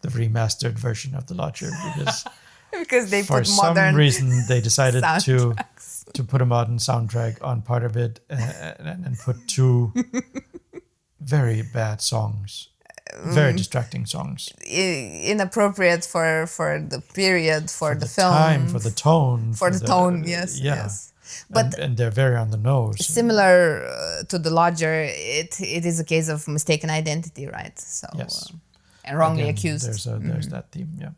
[SPEAKER 1] remastered version of The Lodger because
[SPEAKER 4] Because they
[SPEAKER 1] for
[SPEAKER 4] put
[SPEAKER 1] some
[SPEAKER 4] modern
[SPEAKER 1] reason they decided
[SPEAKER 4] soundtracks.
[SPEAKER 1] to put a modern soundtrack on part of it and put two very bad songs, very distracting songs.
[SPEAKER 4] Inappropriate for the period, for the film,
[SPEAKER 1] time, for the tone.
[SPEAKER 4] for the tone. Yes,
[SPEAKER 1] yeah.
[SPEAKER 4] yes. But
[SPEAKER 1] And they're very on the nose.
[SPEAKER 4] similar to The Lodger, it is a case of mistaken identity, right? So
[SPEAKER 1] Yes.
[SPEAKER 4] and wrongly
[SPEAKER 1] Again,
[SPEAKER 4] accused.
[SPEAKER 1] There's that theme, yeah.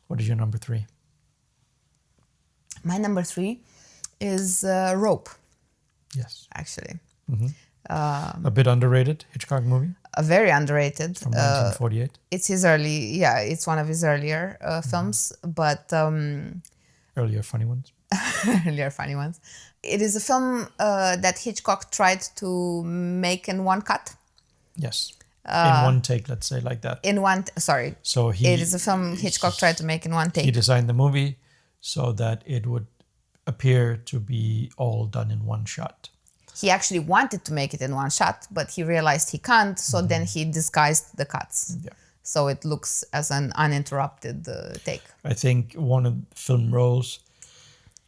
[SPEAKER 1] What is your number 3?
[SPEAKER 4] My number 3 is Rope,
[SPEAKER 1] Yes.
[SPEAKER 4] actually.
[SPEAKER 1] A bit underrated Hitchcock movie
[SPEAKER 4] A very underrated.
[SPEAKER 1] from 1948.
[SPEAKER 4] It's it's one of his earlier films, but
[SPEAKER 1] Earlier funny ones.
[SPEAKER 4] earlier funny ones. It is a film that Hitchcock tried to make in one cut.
[SPEAKER 1] Yes. In one take, let's say, like that.
[SPEAKER 4] So it is a film Hitchcock tried to make in one
[SPEAKER 1] He
[SPEAKER 4] take.
[SPEAKER 1] designed the movie so that it would appear to be all done in one shot.
[SPEAKER 4] He actually wanted to make it in one shot, but he realized he can't, so then he disguised the cuts.
[SPEAKER 1] Yeah.
[SPEAKER 4] So it looks as an uninterrupted take.
[SPEAKER 1] I think one of the film rolls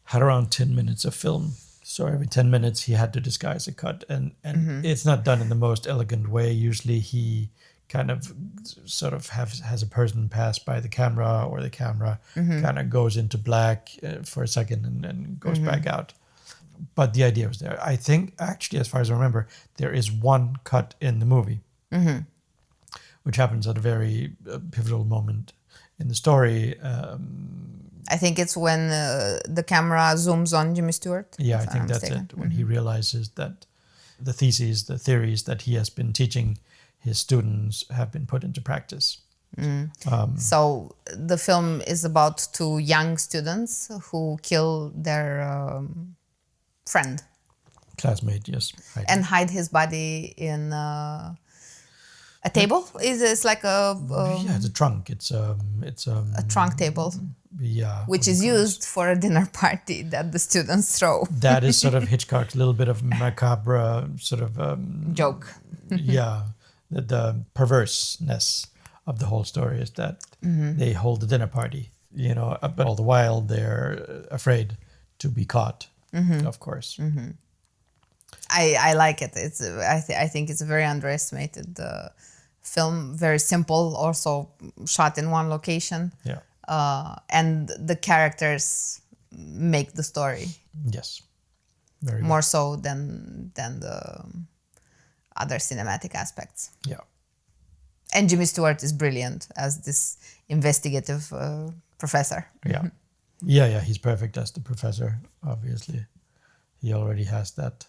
[SPEAKER 1] had around 10 minutes of film. So every 10 minutes he had to disguise a cut. And it's not done in the most elegant way. Usually he kind of sort of has a person pass by the camera, or the camera kind of goes into black for a second and then goes back out. But the idea was there. I think, actually, as far as I remember, there is one cut in the movie, which happens at a very pivotal moment in the story.
[SPEAKER 4] I think it's when the camera zooms on Jimmy Stewart.
[SPEAKER 1] Yeah, I
[SPEAKER 4] if I'm
[SPEAKER 1] think
[SPEAKER 4] not
[SPEAKER 1] that's
[SPEAKER 4] mistaken.
[SPEAKER 1] it. When he realizes that the theories that he has been teaching his students have been put into practice.
[SPEAKER 4] So the film is about two young students who kill their friend
[SPEAKER 1] Classmate, yes. Right.
[SPEAKER 4] and hide his body in a table. It's like
[SPEAKER 1] yeah, it's a trunk. It's
[SPEAKER 4] a trunk table,
[SPEAKER 1] yeah,
[SPEAKER 4] which is used for a dinner party that the students throw.
[SPEAKER 1] that is sort of Hitchcock's little bit of macabre sort of
[SPEAKER 4] Joke.
[SPEAKER 1] yeah, the perverseness of the whole story is that they hold the dinner party, but all the while they're afraid to be caught, of course.
[SPEAKER 4] I like it. I think it's a very underestimated film. Very simple, also shot in one location.
[SPEAKER 1] Yeah.
[SPEAKER 4] And the characters make the story
[SPEAKER 1] Yes. Very
[SPEAKER 4] more so than the other cinematic aspects.
[SPEAKER 1] good. Yeah.
[SPEAKER 4] And Jimmy Stewart is brilliant as this investigative professor.
[SPEAKER 1] Yeah. Yeah, he's perfect as the professor, obviously. He already has that.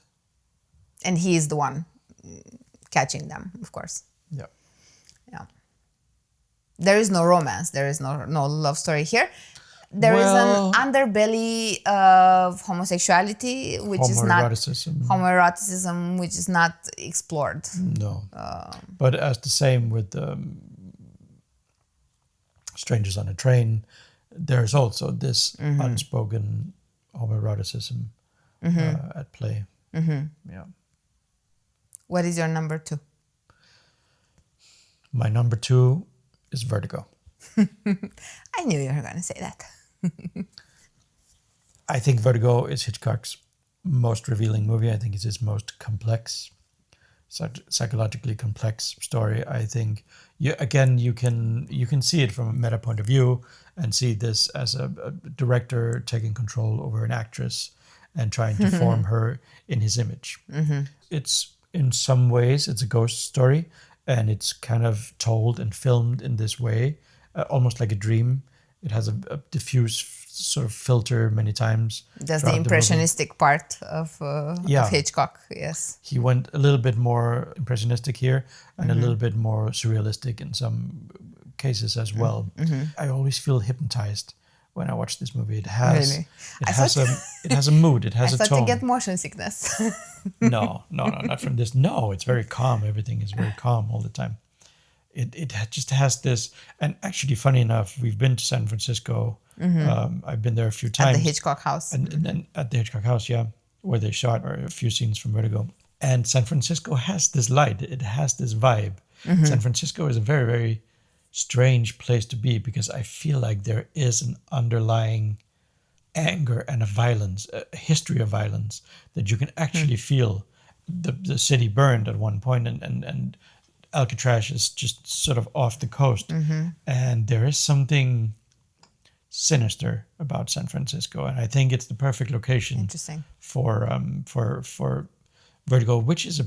[SPEAKER 4] And he is the one catching them, of course.
[SPEAKER 1] Yeah.
[SPEAKER 4] Yeah. There is no romance. There is no love story here. There is
[SPEAKER 1] Well-
[SPEAKER 4] an underbelly of homosexuality, which is not
[SPEAKER 1] Homoeroticism.
[SPEAKER 4] homoeroticism, which is not explored.
[SPEAKER 1] No. But as the same with Strangers on a Train, there's also this unspoken homoeroticism at play. Yeah.
[SPEAKER 4] What is your number 2?
[SPEAKER 1] My number 2 is Vertigo.
[SPEAKER 4] I knew you were going to say that.
[SPEAKER 1] I think Vertigo is Hitchcock's most revealing movie. I think it's his most complex, psychologically complex story. I think you can see it from a meta point of view and see this as a director taking control over an actress and trying to form her in his image. It's in some ways it's a ghost story, and it's kind of told and filmed in this way, almost like a dream. It has a diffuse sort of filter many times.
[SPEAKER 4] That's the
[SPEAKER 1] throughout movie.
[SPEAKER 4] impressionistic part of
[SPEAKER 1] Yeah.
[SPEAKER 4] Hitchcock. Yes.
[SPEAKER 1] He went a little bit more impressionistic here and a little bit more surrealistic in some cases as well. I always feel hypnotized when I watch this movie. It has
[SPEAKER 4] Really?
[SPEAKER 1] it has a mood. It has
[SPEAKER 4] I
[SPEAKER 1] a
[SPEAKER 4] thought
[SPEAKER 1] tone.
[SPEAKER 4] you get motion sickness.
[SPEAKER 1] No, not from this. No, it's very calm. Everything is very calm all the time. Just has this, and actually, funny enough, we've been to San Francisco. I've been there a few
[SPEAKER 4] At
[SPEAKER 1] times.
[SPEAKER 4] the Hitchcock house.
[SPEAKER 1] And then at the Hitchcock house, yeah, where they shot a few scenes from Vertigo. And San Francisco has this light. It has this vibe. San Francisco is a very, very strange place to be because I feel like there is an underlying anger and a violence, a history of violence that you can actually feel. The city burned at one point, and Alcatraz is just sort of off the coast, and there is something sinister about San Francisco, and I think it's the perfect location
[SPEAKER 4] Interesting.
[SPEAKER 1] for Vertigo, which is a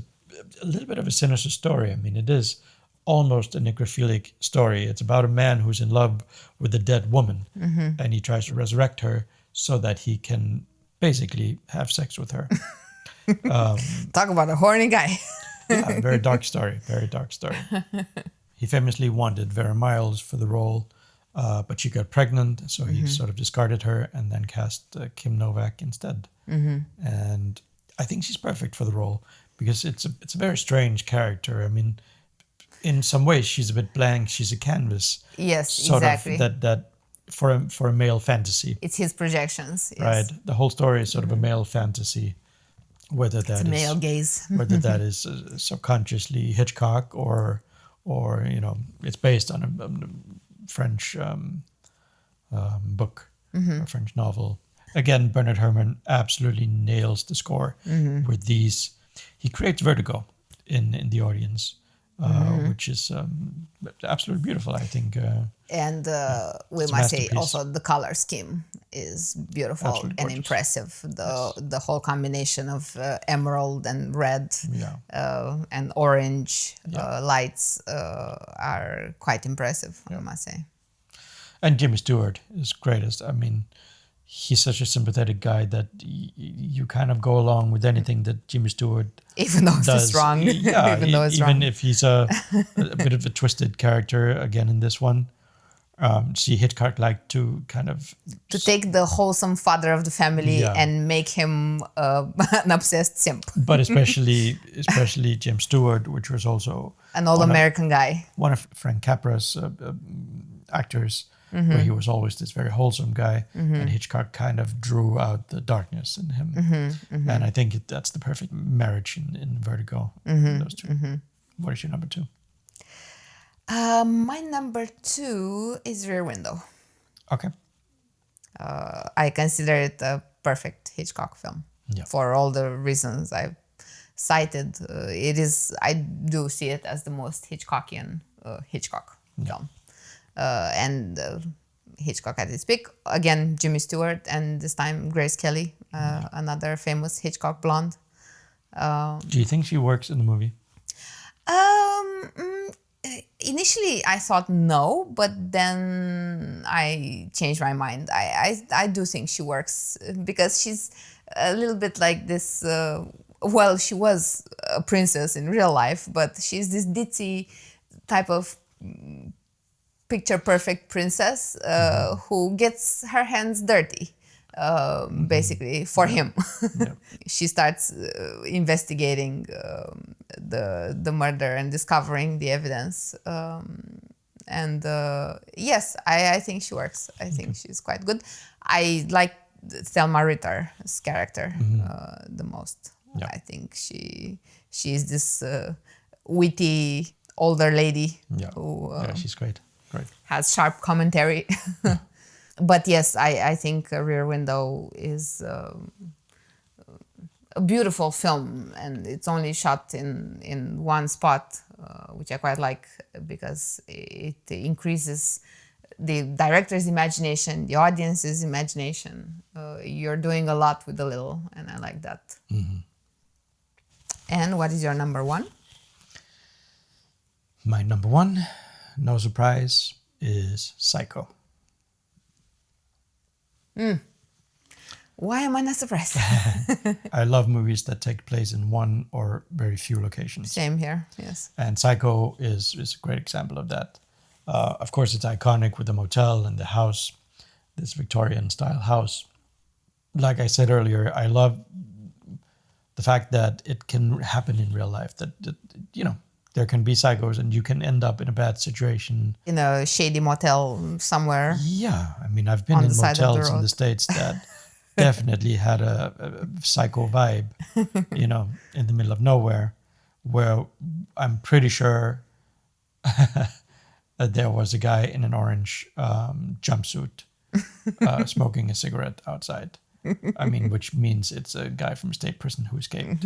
[SPEAKER 1] little bit of a sinister story. I mean, it is almost a necrophilic story. It's about a man who's in love with a dead woman, and he tries to resurrect her so that he can basically have sex with her.
[SPEAKER 4] Talk about a horny guy.
[SPEAKER 1] Yeah, very dark story. Very dark story. He famously wanted Vera Miles for the role, but she got pregnant, so he sort of discarded her and then cast Kim Novak instead. And I think she's perfect for the role because it's a very strange character. I mean, in some ways, she's a bit blank. She's a canvas.
[SPEAKER 4] Yes,
[SPEAKER 1] sort
[SPEAKER 4] exactly.
[SPEAKER 1] of that for a male fantasy.
[SPEAKER 4] It's his projections. Yes.
[SPEAKER 1] Right. The whole story is sort of a male fantasy. Whether that
[SPEAKER 4] It's
[SPEAKER 1] is
[SPEAKER 4] male gaze.
[SPEAKER 1] whether that is subconsciously Hitchcock or it's based on a French book, a French novel. Again, Bernard Herrmann absolutely nails the score with these. He creates vertigo in the audience, which is absolutely beautiful. I think.
[SPEAKER 4] And we
[SPEAKER 1] it's a
[SPEAKER 4] must say
[SPEAKER 1] masterpiece.
[SPEAKER 4] also the color scheme is beautiful
[SPEAKER 1] Absolutely
[SPEAKER 4] and
[SPEAKER 1] gorgeous.
[SPEAKER 4] impressive. The whole combination of emerald and red and orange lights are quite impressive, I must say.
[SPEAKER 1] And Jimmy Stewart is greatest. I mean, he's such a sympathetic guy that you kind of go along with anything that Jimmy Stewart
[SPEAKER 4] Even though
[SPEAKER 1] does.
[SPEAKER 4] it's wrong.
[SPEAKER 1] Yeah,
[SPEAKER 4] Even though it's wrong.
[SPEAKER 1] if he's a bit of a twisted character again in this one. See, Hitchcock liked to kind of
[SPEAKER 4] To take the wholesome father of the family and make him an obsessed simp.
[SPEAKER 1] but especially Jim Stewart, which was also
[SPEAKER 4] An old American guy.
[SPEAKER 1] one of Frank Capra's actors, where he was always this very wholesome guy, and Hitchcock kind of drew out the darkness in him. And I think that's the perfect marriage in Vertigo, those two. What is your number two?
[SPEAKER 4] My number 2 is Rear Window.
[SPEAKER 1] Okay.
[SPEAKER 4] I consider it a perfect Hitchcock film for all the reasons I've cited. I do see it as the most Hitchcockian Hitchcock film. And Hitchcock at its peak. Again, Jimmy Stewart, and this time Grace Kelly, another famous Hitchcock blonde.
[SPEAKER 1] Do you think she works in the movie?
[SPEAKER 4] Initially, I thought no, but then I changed my mind. I do think she works because she's a little bit like this. Well, she was a princess in real life, but she's this ditzy type of picture perfect princess who gets her hands dirty. Basically for him. She starts investigating the murder and discovering the evidence. And yes, I think she works. I think she's quite good. I like Thelma Ritter's character the most. I think she's this witty older lady who
[SPEAKER 1] she's great.
[SPEAKER 4] has sharp commentary. But yes, I think Rear Window is a beautiful film, and it's only shot in one spot, which I quite like because it increases the director's imagination, the audience's imagination. You're doing a lot with a little, and I like that. And what is your number one?
[SPEAKER 1] My number one, no surprise, is Psycho.
[SPEAKER 4] Why am I not surprised?
[SPEAKER 1] I love movies that take place in one or very few locations.
[SPEAKER 4] Same here, yes.
[SPEAKER 1] And Psycho is a great example of that. Of course, it's iconic with the motel and the house, this Victorian-style house. Like I said earlier, I love the fact that it can happen in real life, that there can be psychos and you can end up in a bad situation.
[SPEAKER 4] In a shady motel somewhere.
[SPEAKER 1] Yeah, I mean, I've been
[SPEAKER 4] On
[SPEAKER 1] in
[SPEAKER 4] the side of the
[SPEAKER 1] motels in
[SPEAKER 4] road.
[SPEAKER 1] the States that definitely had a psycho vibe, in the middle of nowhere, where I'm pretty sure that there was a guy in an orange jumpsuit smoking a cigarette outside. I mean, which means it's a guy from state prison who escaped.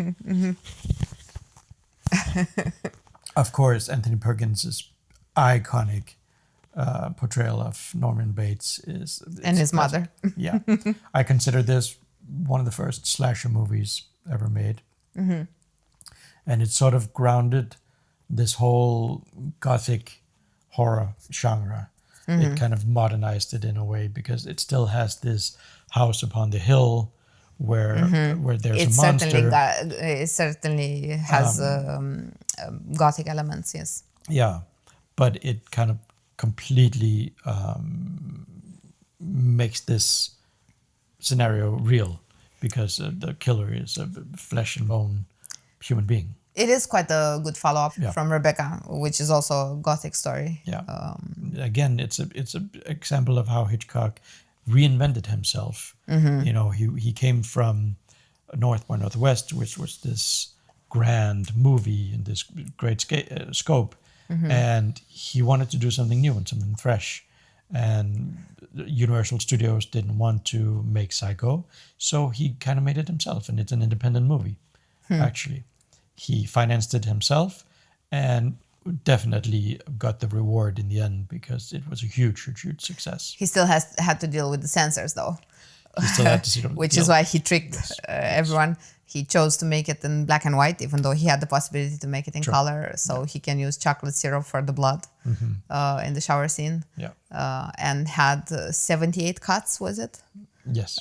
[SPEAKER 1] Of course, Anthony Perkins' iconic portrayal of Norman Bates
[SPEAKER 4] And his mother.
[SPEAKER 1] Yeah. I consider this one of the first slasher movies ever made. And it sort of grounded this whole gothic horror genre. It kind of modernized it in a way because it still has this house upon the hill where there's a monster.
[SPEAKER 4] It certainly has gothic elements, yes.
[SPEAKER 1] Yeah, but it kind of completely makes this scenario real because the killer is a flesh and bone human being.
[SPEAKER 4] It is quite a good follow-up
[SPEAKER 1] Yeah.
[SPEAKER 4] from Rebecca, which is also a gothic story.
[SPEAKER 1] Yeah. Again, it's an example of how Hitchcock reinvented himself. He came from North by Northwest, which was this grand movie and this great scope, and he wanted to do something new and something fresh. And Universal Studios didn't want to make Psycho, so he kind of made it himself, and it's an independent movie, actually. He financed it himself and definitely got the reward in the end because it was a huge, huge, huge success.
[SPEAKER 4] He still had to deal with the censors, though.
[SPEAKER 1] He still had to see
[SPEAKER 4] Which is why he tricked everyone. He chose to make it in black and white, even though he had the possibility to make it in color, so he can use chocolate syrup for the blood in the shower scene.
[SPEAKER 1] Yeah.
[SPEAKER 4] And had 78 cuts, was it?
[SPEAKER 1] Yes.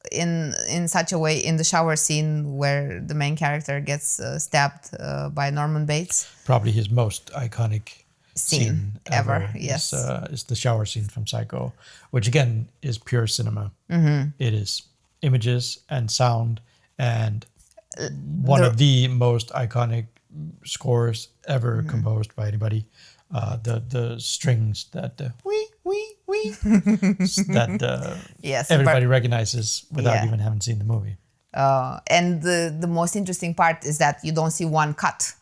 [SPEAKER 4] In such a way, in the shower scene where the main character gets stabbed by Norman Bates.
[SPEAKER 1] Probably his most iconic scene
[SPEAKER 4] ever, yes.
[SPEAKER 1] Is the shower scene from Psycho, which again is pure cinema. It is images and sound and one of the most iconic scores ever composed by anybody. The strings that wee wee wee that
[SPEAKER 4] Yes,
[SPEAKER 1] everybody recognizes without even having seen the movie.
[SPEAKER 4] And the most interesting part is that you don't see one cut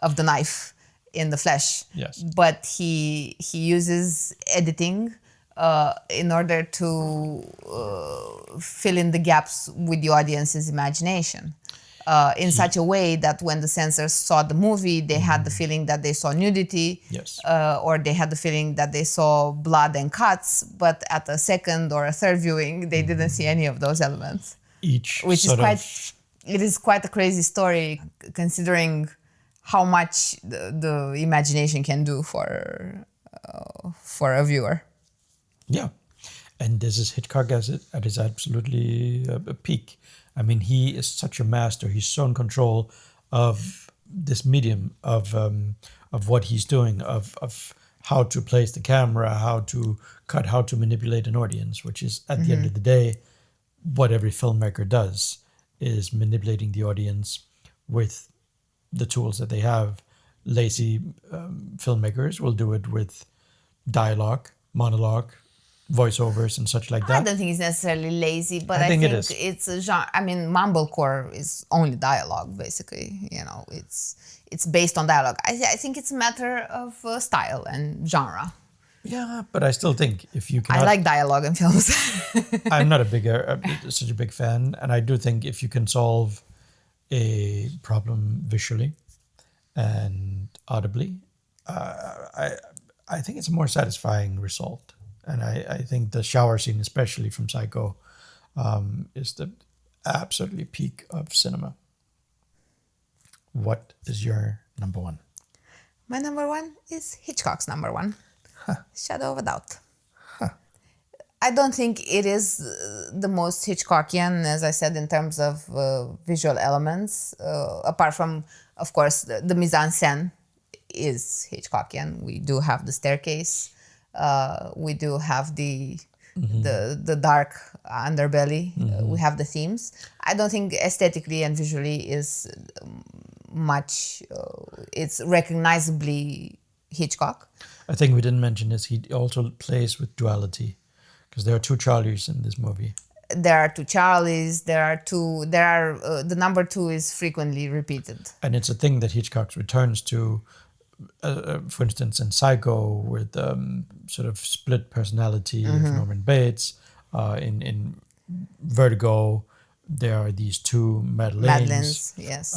[SPEAKER 4] of the knife in the flesh.
[SPEAKER 1] Yes.
[SPEAKER 4] But he uses editing in order to fill in the gaps with the audience's imagination. In such a way that when the censors saw the movie, they had the feeling that they saw nudity,
[SPEAKER 1] Yes.
[SPEAKER 4] Or they had the feeling that they saw blood and cuts, but at a second or a third viewing, they didn't see any of those elements.
[SPEAKER 1] Which
[SPEAKER 4] It is quite a crazy story, considering how much the imagination can do for a viewer.
[SPEAKER 1] Yeah, and this is Hitchcock at his absolutely peak. I mean, he is such a master. He's so in control of this medium, of what he's doing, of how to place the camera, how to cut, how to manipulate an audience, which is, at the end of the day, what every filmmaker does, is manipulating the audience with the tools that they have. Lazy filmmakers will do it with dialogue, monologue, voiceovers and such like
[SPEAKER 4] I
[SPEAKER 1] that.
[SPEAKER 4] don't think it's necessarily lazy, but I
[SPEAKER 1] think
[SPEAKER 4] think
[SPEAKER 1] it is.
[SPEAKER 4] it's a genre. I mean, mumblecore is only dialogue, basically. It's based on dialogue. I think it's a matter of style and genre.
[SPEAKER 1] Yeah, but I still think if you
[SPEAKER 4] I
[SPEAKER 1] cannot,
[SPEAKER 4] like dialogue in films.
[SPEAKER 1] I'm not such a big fan, and I do think if you can solve a problem visually and audibly, I I think it's a more satisfying result. And I think the shower scene, especially from Psycho, is the absolutely peak of cinema. What is your number one?
[SPEAKER 4] My number one is Hitchcock's number one, Shadow of a Doubt. I don't think it is the most Hitchcockian, as I said, in terms of visual elements. Apart from, of course, the mise-en-scène is Hitchcockian. We do have the staircase. We do have the dark underbelly. We have the themes. I don't think aesthetically and visually is much. It's recognizably Hitchcock.
[SPEAKER 1] I think we didn't mention this. He also plays with duality, because there are two Charlies in this movie.
[SPEAKER 4] There are two Charlies. The number two is frequently repeated.
[SPEAKER 1] And it's a thing that Hitchcock returns to, for instance, in Psycho, with sort of split personality of Norman Bates. In Vertigo, there are these two Madeleines.
[SPEAKER 4] Yes.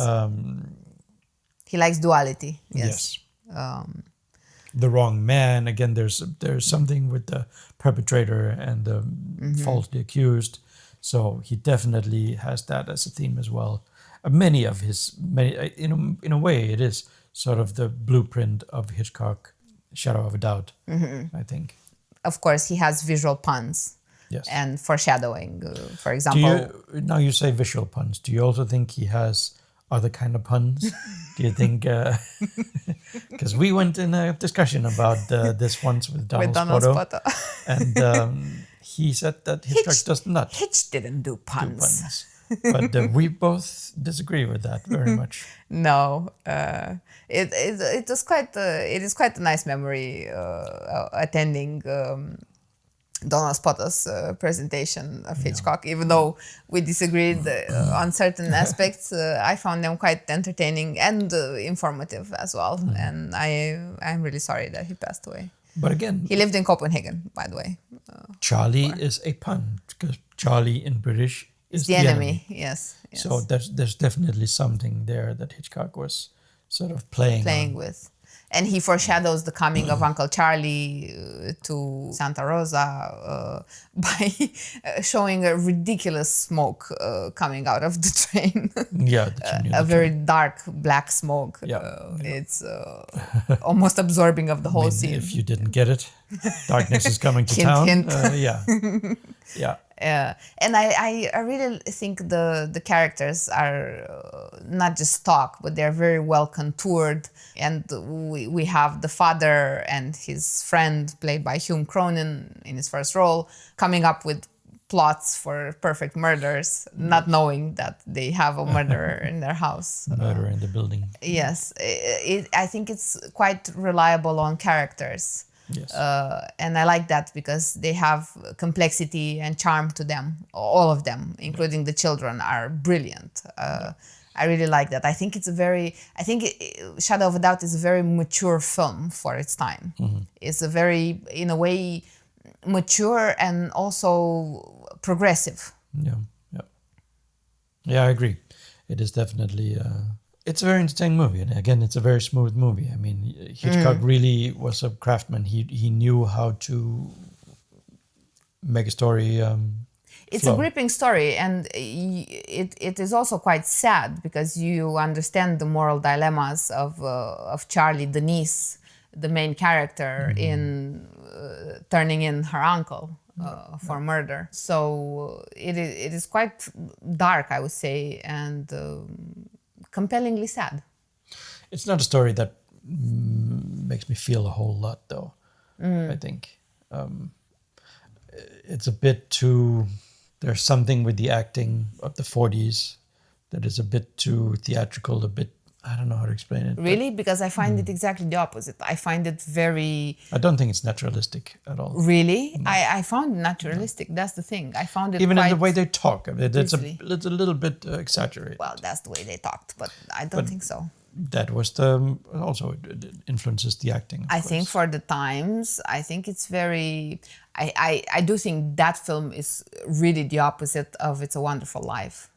[SPEAKER 4] He likes duality. Yes.
[SPEAKER 1] The Wrong Man. Again, there's something with the perpetrator and the falsely accused. So he definitely has that as a theme as well. Many of his, in a way, it is sort of the blueprint of Hitchcock, Shadow of a Doubt, I think.
[SPEAKER 4] Of course, he has visual puns.
[SPEAKER 1] Yes.
[SPEAKER 4] And foreshadowing. For example,
[SPEAKER 1] Now you say visual puns. Do you also think he has other kind of puns? Do you think? Because we went in a discussion about this once with Donald Spoto, and he said that Hitchcock does not
[SPEAKER 4] Hitch didn't do puns.
[SPEAKER 1] But we both disagree with that very much.
[SPEAKER 4] No, it is quite a nice memory attending Donald Spotta's presentation of Hitchcock. Even though we disagreed on certain aspects, I found them quite entertaining and informative as well. And I'm really sorry that he passed away.
[SPEAKER 1] But again,
[SPEAKER 4] he lived in Copenhagen, by the way.
[SPEAKER 1] Charlie is a pun, because Charlie in British is
[SPEAKER 4] the enemy. Yes.
[SPEAKER 1] So there's definitely something there that Hitchcock was sort of playing
[SPEAKER 4] with. And he foreshadows the coming of Uncle Charlie to Santa Rosa by showing a ridiculous smoke coming out of the train.
[SPEAKER 1] Yeah,
[SPEAKER 4] a very dark black smoke. It's almost absorbing of the whole scene.
[SPEAKER 1] If you didn't get it, darkness is coming to
[SPEAKER 4] hint,
[SPEAKER 1] town.
[SPEAKER 4] Hint.
[SPEAKER 1] Yeah.
[SPEAKER 4] And I really think the characters are not just talk, but they're very well contoured. And we have the father and his friend, played by Hume Cronin in his first role, coming up with plots for perfect murders, not knowing that they have a murderer in their house.
[SPEAKER 1] Murderer in the building.
[SPEAKER 4] Yes. I think it's quite reliable on characters.
[SPEAKER 1] Yes.
[SPEAKER 4] And I like that because they have complexity and charm to them. All of them, including the children, are brilliant. I really like that. I think Shadow of a Doubt is a very mature film for its time. It's a very, in a way, mature and also progressive.
[SPEAKER 1] Yeah, I agree. It is definitely... it's a very entertaining movie, and again, it's a very smooth movie. I mean, Hitchcock really was a craftsman. He knew how to make a story.
[SPEAKER 4] It's a gripping story, and it is also quite sad because you understand the moral dilemmas of Charlie, the niece, the main character, in turning in her uncle for murder. So it is quite dark, I would say, and compellingly sad.
[SPEAKER 1] It's not a story that makes me feel a whole lot, though. I think it's a bit too... There's something with the acting of the 40s that is a bit too theatrical, a bit... I don't know how to explain it.
[SPEAKER 4] Really? Because I find it exactly the opposite. I find it very...
[SPEAKER 1] I don't think it's naturalistic at all.
[SPEAKER 4] Really? No. I found it naturalistic. No. That's the thing. I found it
[SPEAKER 1] even
[SPEAKER 4] quite...
[SPEAKER 1] in the way they talk. It's a little bit exaggerated.
[SPEAKER 4] Well, that's the way they talked, but I don't think so.
[SPEAKER 1] that was the also it influences the acting. Of
[SPEAKER 4] I
[SPEAKER 1] course.
[SPEAKER 4] think for the times, I think it's very. I do think that film is really the opposite of It's a Wonderful Life.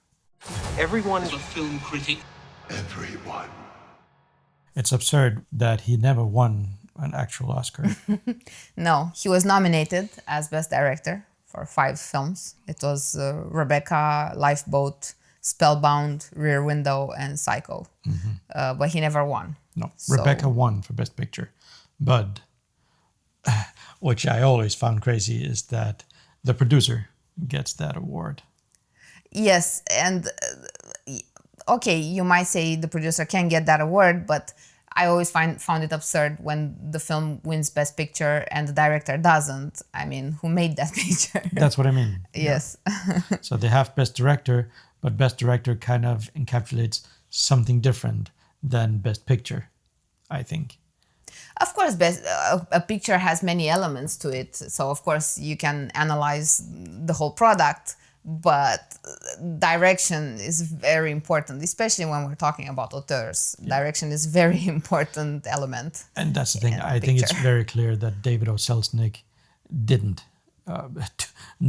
[SPEAKER 2] Everyone is a film critic.
[SPEAKER 3] Everyone.
[SPEAKER 1] It's absurd that he never won an actual Oscar.
[SPEAKER 4] No, he was nominated as Best Director for 5 films. It was Rebecca, Lifeboat, Spellbound, Rear Window, and Psycho. But he never won.
[SPEAKER 1] No,
[SPEAKER 4] So-
[SPEAKER 1] Rebecca won for Best Picture, but which I always found crazy is that the producer gets that award.
[SPEAKER 4] Yes, and okay, you might say the producer can get that award, but I always found it absurd when the film wins Best Picture and the director doesn't. I mean, who made that picture?
[SPEAKER 1] That's what I mean.
[SPEAKER 4] Yes.
[SPEAKER 1] So they have Best Director, but Best Director kind of encapsulates something different than Best Picture, I think.
[SPEAKER 4] Of course, a picture has many elements to it. So, of course, you can analyze the whole product, but direction is very important, especially when we're talking about auteurs. Direction is very important element.
[SPEAKER 1] And that's the thing.
[SPEAKER 4] in a
[SPEAKER 1] I think it's
[SPEAKER 4] picture.
[SPEAKER 1] very clear that David O. Selznick didn't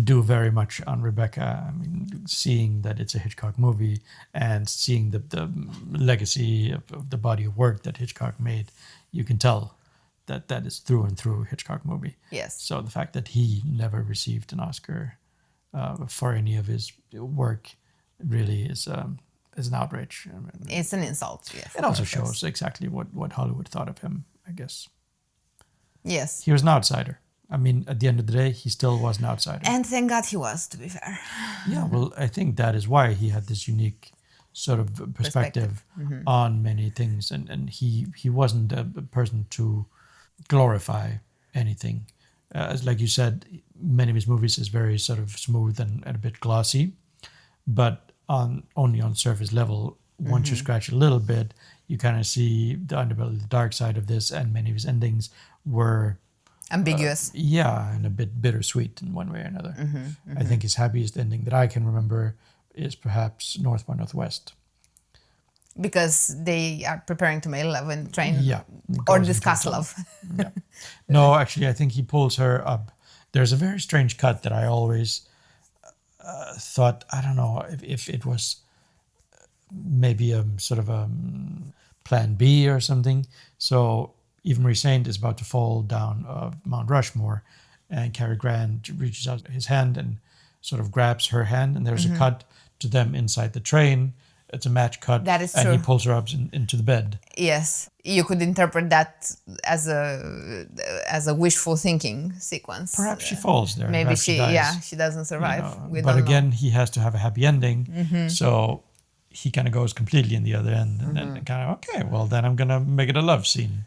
[SPEAKER 1] do very much on Rebecca. I mean, seeing that it's a Hitchcock movie and seeing the legacy of the body of work that Hitchcock made, you can tell that that is through and through a Hitchcock movie.
[SPEAKER 4] Yes.
[SPEAKER 1] So the fact that he never received an Oscar for any of his work really is an outrage. I mean,
[SPEAKER 4] It's an insult. Yeah,
[SPEAKER 1] it also
[SPEAKER 4] of course.
[SPEAKER 1] shows exactly what Hollywood thought of him, I guess.
[SPEAKER 4] Yes.
[SPEAKER 1] He was an outsider. I mean, at the end of the day, he still was an outsider.
[SPEAKER 4] And thank God he was, to be fair.
[SPEAKER 1] Yeah, well, I think that is why he had this unique sort of perspective on many things. And he wasn't a person to glorify anything. As like you said, many of his movies is very sort of smooth and a bit glossy. But only on surface level, once you scratch a little bit, you kind of see the underbelly, the dark side of this. And many of his endings were...
[SPEAKER 4] Ambiguous.
[SPEAKER 1] and a bit bittersweet in one way or another. I think his happiest ending that I can remember is perhaps North by Northwest.
[SPEAKER 4] Because they are preparing to make love in the train.
[SPEAKER 1] Yeah.
[SPEAKER 4] Or
[SPEAKER 1] goes
[SPEAKER 4] discuss
[SPEAKER 1] into a
[SPEAKER 4] love.
[SPEAKER 1] tunnel. Yeah. No, actually, I think he pulls her up. There's a very strange cut that I always thought, I don't know if it was maybe a sort of a plan B or something. So Eva Marie Saint is about to fall down Mount Rushmore, and Cary Grant reaches out his hand and sort of grabs her hand, and there's a cut to them inside the train. It's a match cut.
[SPEAKER 4] That is
[SPEAKER 1] and
[SPEAKER 4] true.
[SPEAKER 1] he pulls her up into the bed.
[SPEAKER 4] Yes. You could interpret that as a wishful thinking sequence.
[SPEAKER 1] Perhaps she falls there.
[SPEAKER 4] Maybe
[SPEAKER 1] perhaps
[SPEAKER 4] she
[SPEAKER 1] dies,
[SPEAKER 4] she doesn't survive. We
[SPEAKER 1] but
[SPEAKER 4] don't
[SPEAKER 1] again,
[SPEAKER 4] know.
[SPEAKER 1] he has to have a happy ending. So he kind of goes completely in the other end, and then kind of, okay, well, then I'm going to make it a love scene.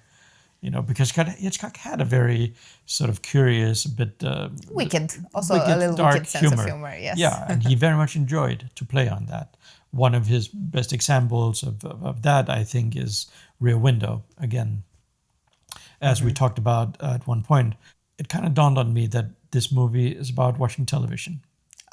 [SPEAKER 1] Because Hitchcock had a very sort of curious, a bit
[SPEAKER 4] Wicked. Also
[SPEAKER 1] wicked,
[SPEAKER 4] a little
[SPEAKER 1] dark
[SPEAKER 4] wicked sense of humor. Yes.
[SPEAKER 1] Yeah, and he very much enjoyed to play on that. One of his best examples of that, I think, is Rear Window. Again, as we talked about at one point, it kind of dawned on me that this movie is about watching television.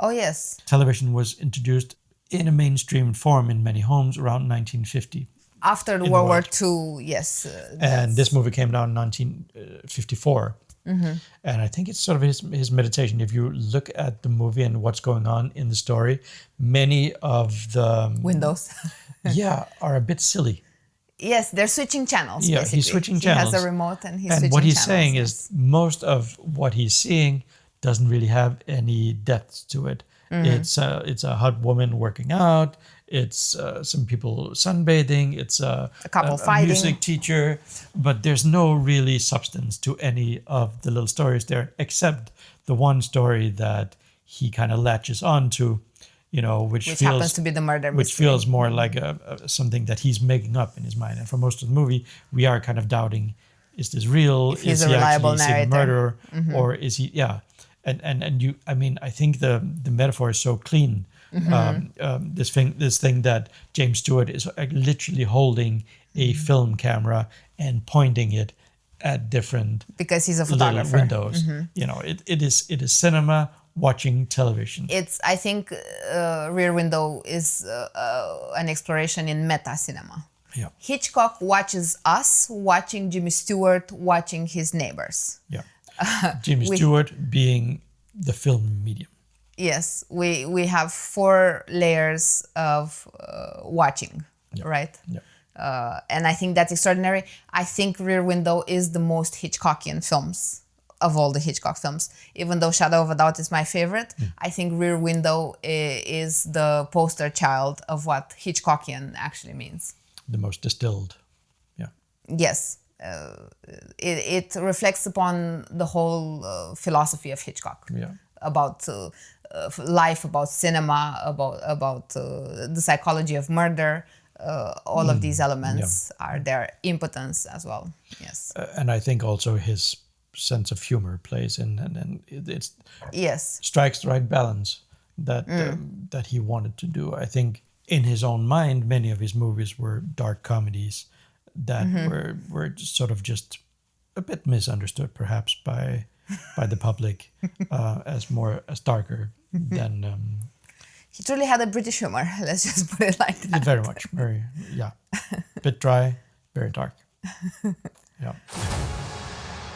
[SPEAKER 4] Oh, yes.
[SPEAKER 1] Television was introduced in a mainstream form in many homes around 1950.
[SPEAKER 4] After
[SPEAKER 1] the
[SPEAKER 4] World War
[SPEAKER 1] world.
[SPEAKER 4] II, yes.
[SPEAKER 1] And this movie came out in 1954. And I think it's sort of his meditation. If you look at the movie and what's going on in the story, many of the
[SPEAKER 4] Windows.
[SPEAKER 1] are a bit silly.
[SPEAKER 4] Yes, they're switching channels.
[SPEAKER 1] Yeah,
[SPEAKER 4] basically.
[SPEAKER 1] he's switching
[SPEAKER 4] He
[SPEAKER 1] channels.
[SPEAKER 4] has a remote and he's
[SPEAKER 1] And
[SPEAKER 4] switching
[SPEAKER 1] what he's
[SPEAKER 4] channels,
[SPEAKER 1] saying
[SPEAKER 4] yes.
[SPEAKER 1] is most of what he's seeing doesn't really have any depth to it. It's a hot woman working out. It's some people sunbathing. It's a
[SPEAKER 4] couple fighting.
[SPEAKER 1] music teacher. But there's no really substance to any of the little stories there, except the one story that he kind of latches on to, which feels
[SPEAKER 4] happens to be the murder
[SPEAKER 1] which
[SPEAKER 4] mystery.
[SPEAKER 1] feels more like something that he's making up in his mind. And for most of the movie, we are kind of doubting: is this real?
[SPEAKER 4] If he's
[SPEAKER 1] is
[SPEAKER 4] a
[SPEAKER 1] he
[SPEAKER 4] reliable
[SPEAKER 1] actually seeing
[SPEAKER 4] narrator.
[SPEAKER 1] murder, or is he? Yeah, and you. I mean, I think the metaphor is so clean. This thing that James Stewart is literally holding a film camera and pointing it at different
[SPEAKER 4] Because he's a
[SPEAKER 1] little
[SPEAKER 4] photographer.
[SPEAKER 1] windows. It is cinema watching television.
[SPEAKER 4] I think Rear Window is an exploration in meta cinema.
[SPEAKER 1] Yeah.
[SPEAKER 4] Hitchcock watches us watching Jimmy Stewart watching his neighbors.
[SPEAKER 1] Yeah. Jimmy Stewart being the film medium.
[SPEAKER 4] Yes, we have 4 layers of watching, right?
[SPEAKER 1] Yeah.
[SPEAKER 4] And I think that's extraordinary. I think Rear Window is the most Hitchcockian films of all the Hitchcock films. Even though Shadow of a Doubt is my favorite, I think Rear Window is the poster child of what Hitchcockian actually means.
[SPEAKER 1] The most distilled. Yeah.
[SPEAKER 4] Yes. It reflects upon the whole philosophy of Hitchcock.
[SPEAKER 1] Yeah.
[SPEAKER 4] About life, about cinema, about the psychology of murder. All of these elements are their impotence as well. Yes.
[SPEAKER 1] And I think also his sense of humor plays in, and it
[SPEAKER 4] Yes.
[SPEAKER 1] strikes the right balance that that he wanted to do. I think in his own mind, many of his movies were dark comedies that were just sort of just a bit misunderstood, perhaps by the public as darker than.
[SPEAKER 4] He truly had a British humor. Let's just put it like that.
[SPEAKER 1] Very much, bit dry, very dark. Yeah.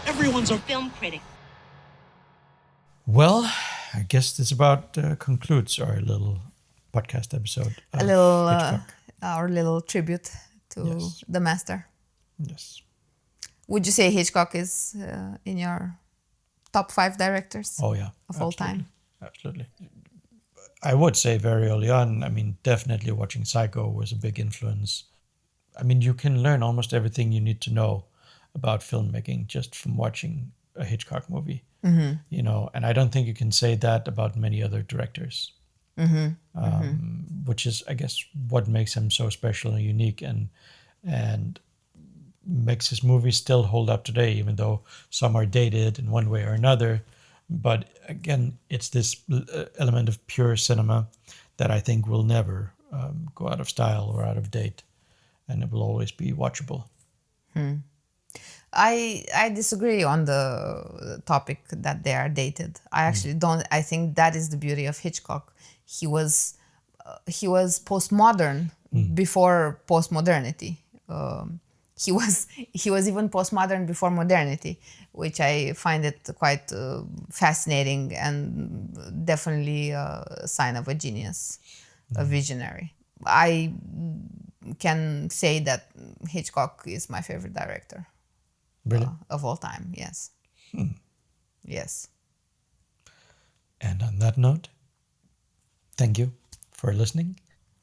[SPEAKER 3] Everyone's a film critic.
[SPEAKER 1] Well, I guess this about concludes our little podcast episode.
[SPEAKER 4] A little,
[SPEAKER 1] Hitchcock.
[SPEAKER 4] our little tribute to
[SPEAKER 1] Yes.
[SPEAKER 4] the master.
[SPEAKER 1] Yes.
[SPEAKER 4] Would you say Hitchcock is in your top 5 directors
[SPEAKER 1] Oh yeah.
[SPEAKER 4] of all time?
[SPEAKER 1] Absolutely. I would say very early on, I mean, definitely watching Psycho was a big influence. I mean, you can learn almost everything you need to know about filmmaking just from watching a Hitchcock movie. You know, and I don't think you can say that about many other directors. Which is, I guess, what makes him so special and unique, and makes his movies still hold up today, even though some are dated in one way or another. But again, it's this element of pure cinema that I think will never go out of style or out of date, and it will always be watchable.
[SPEAKER 4] I disagree on the topic that they are dated. I actually don't. I think that is the beauty of Hitchcock. He was postmodern before postmodernity. He was even postmodern before modernity, which I find it quite fascinating and definitely a sign of a genius, a visionary. I can say that Hitchcock is my favorite director.
[SPEAKER 1] Really?
[SPEAKER 4] Of all time, yes. Yes.
[SPEAKER 1] And on that note, thank you for listening.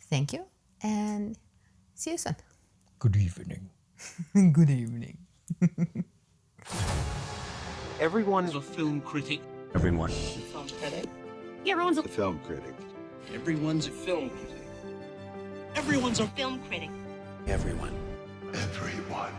[SPEAKER 4] Thank you, and see you soon.
[SPEAKER 1] Good evening.
[SPEAKER 4] Good evening.
[SPEAKER 2] Everyone's a film critic.
[SPEAKER 3] Everyone.
[SPEAKER 2] Film critic.
[SPEAKER 3] Everyone's a
[SPEAKER 5] The film critic.
[SPEAKER 2] Everyone's a film critic.
[SPEAKER 3] Everyone's a film critic.
[SPEAKER 5] Everyone. Everyone.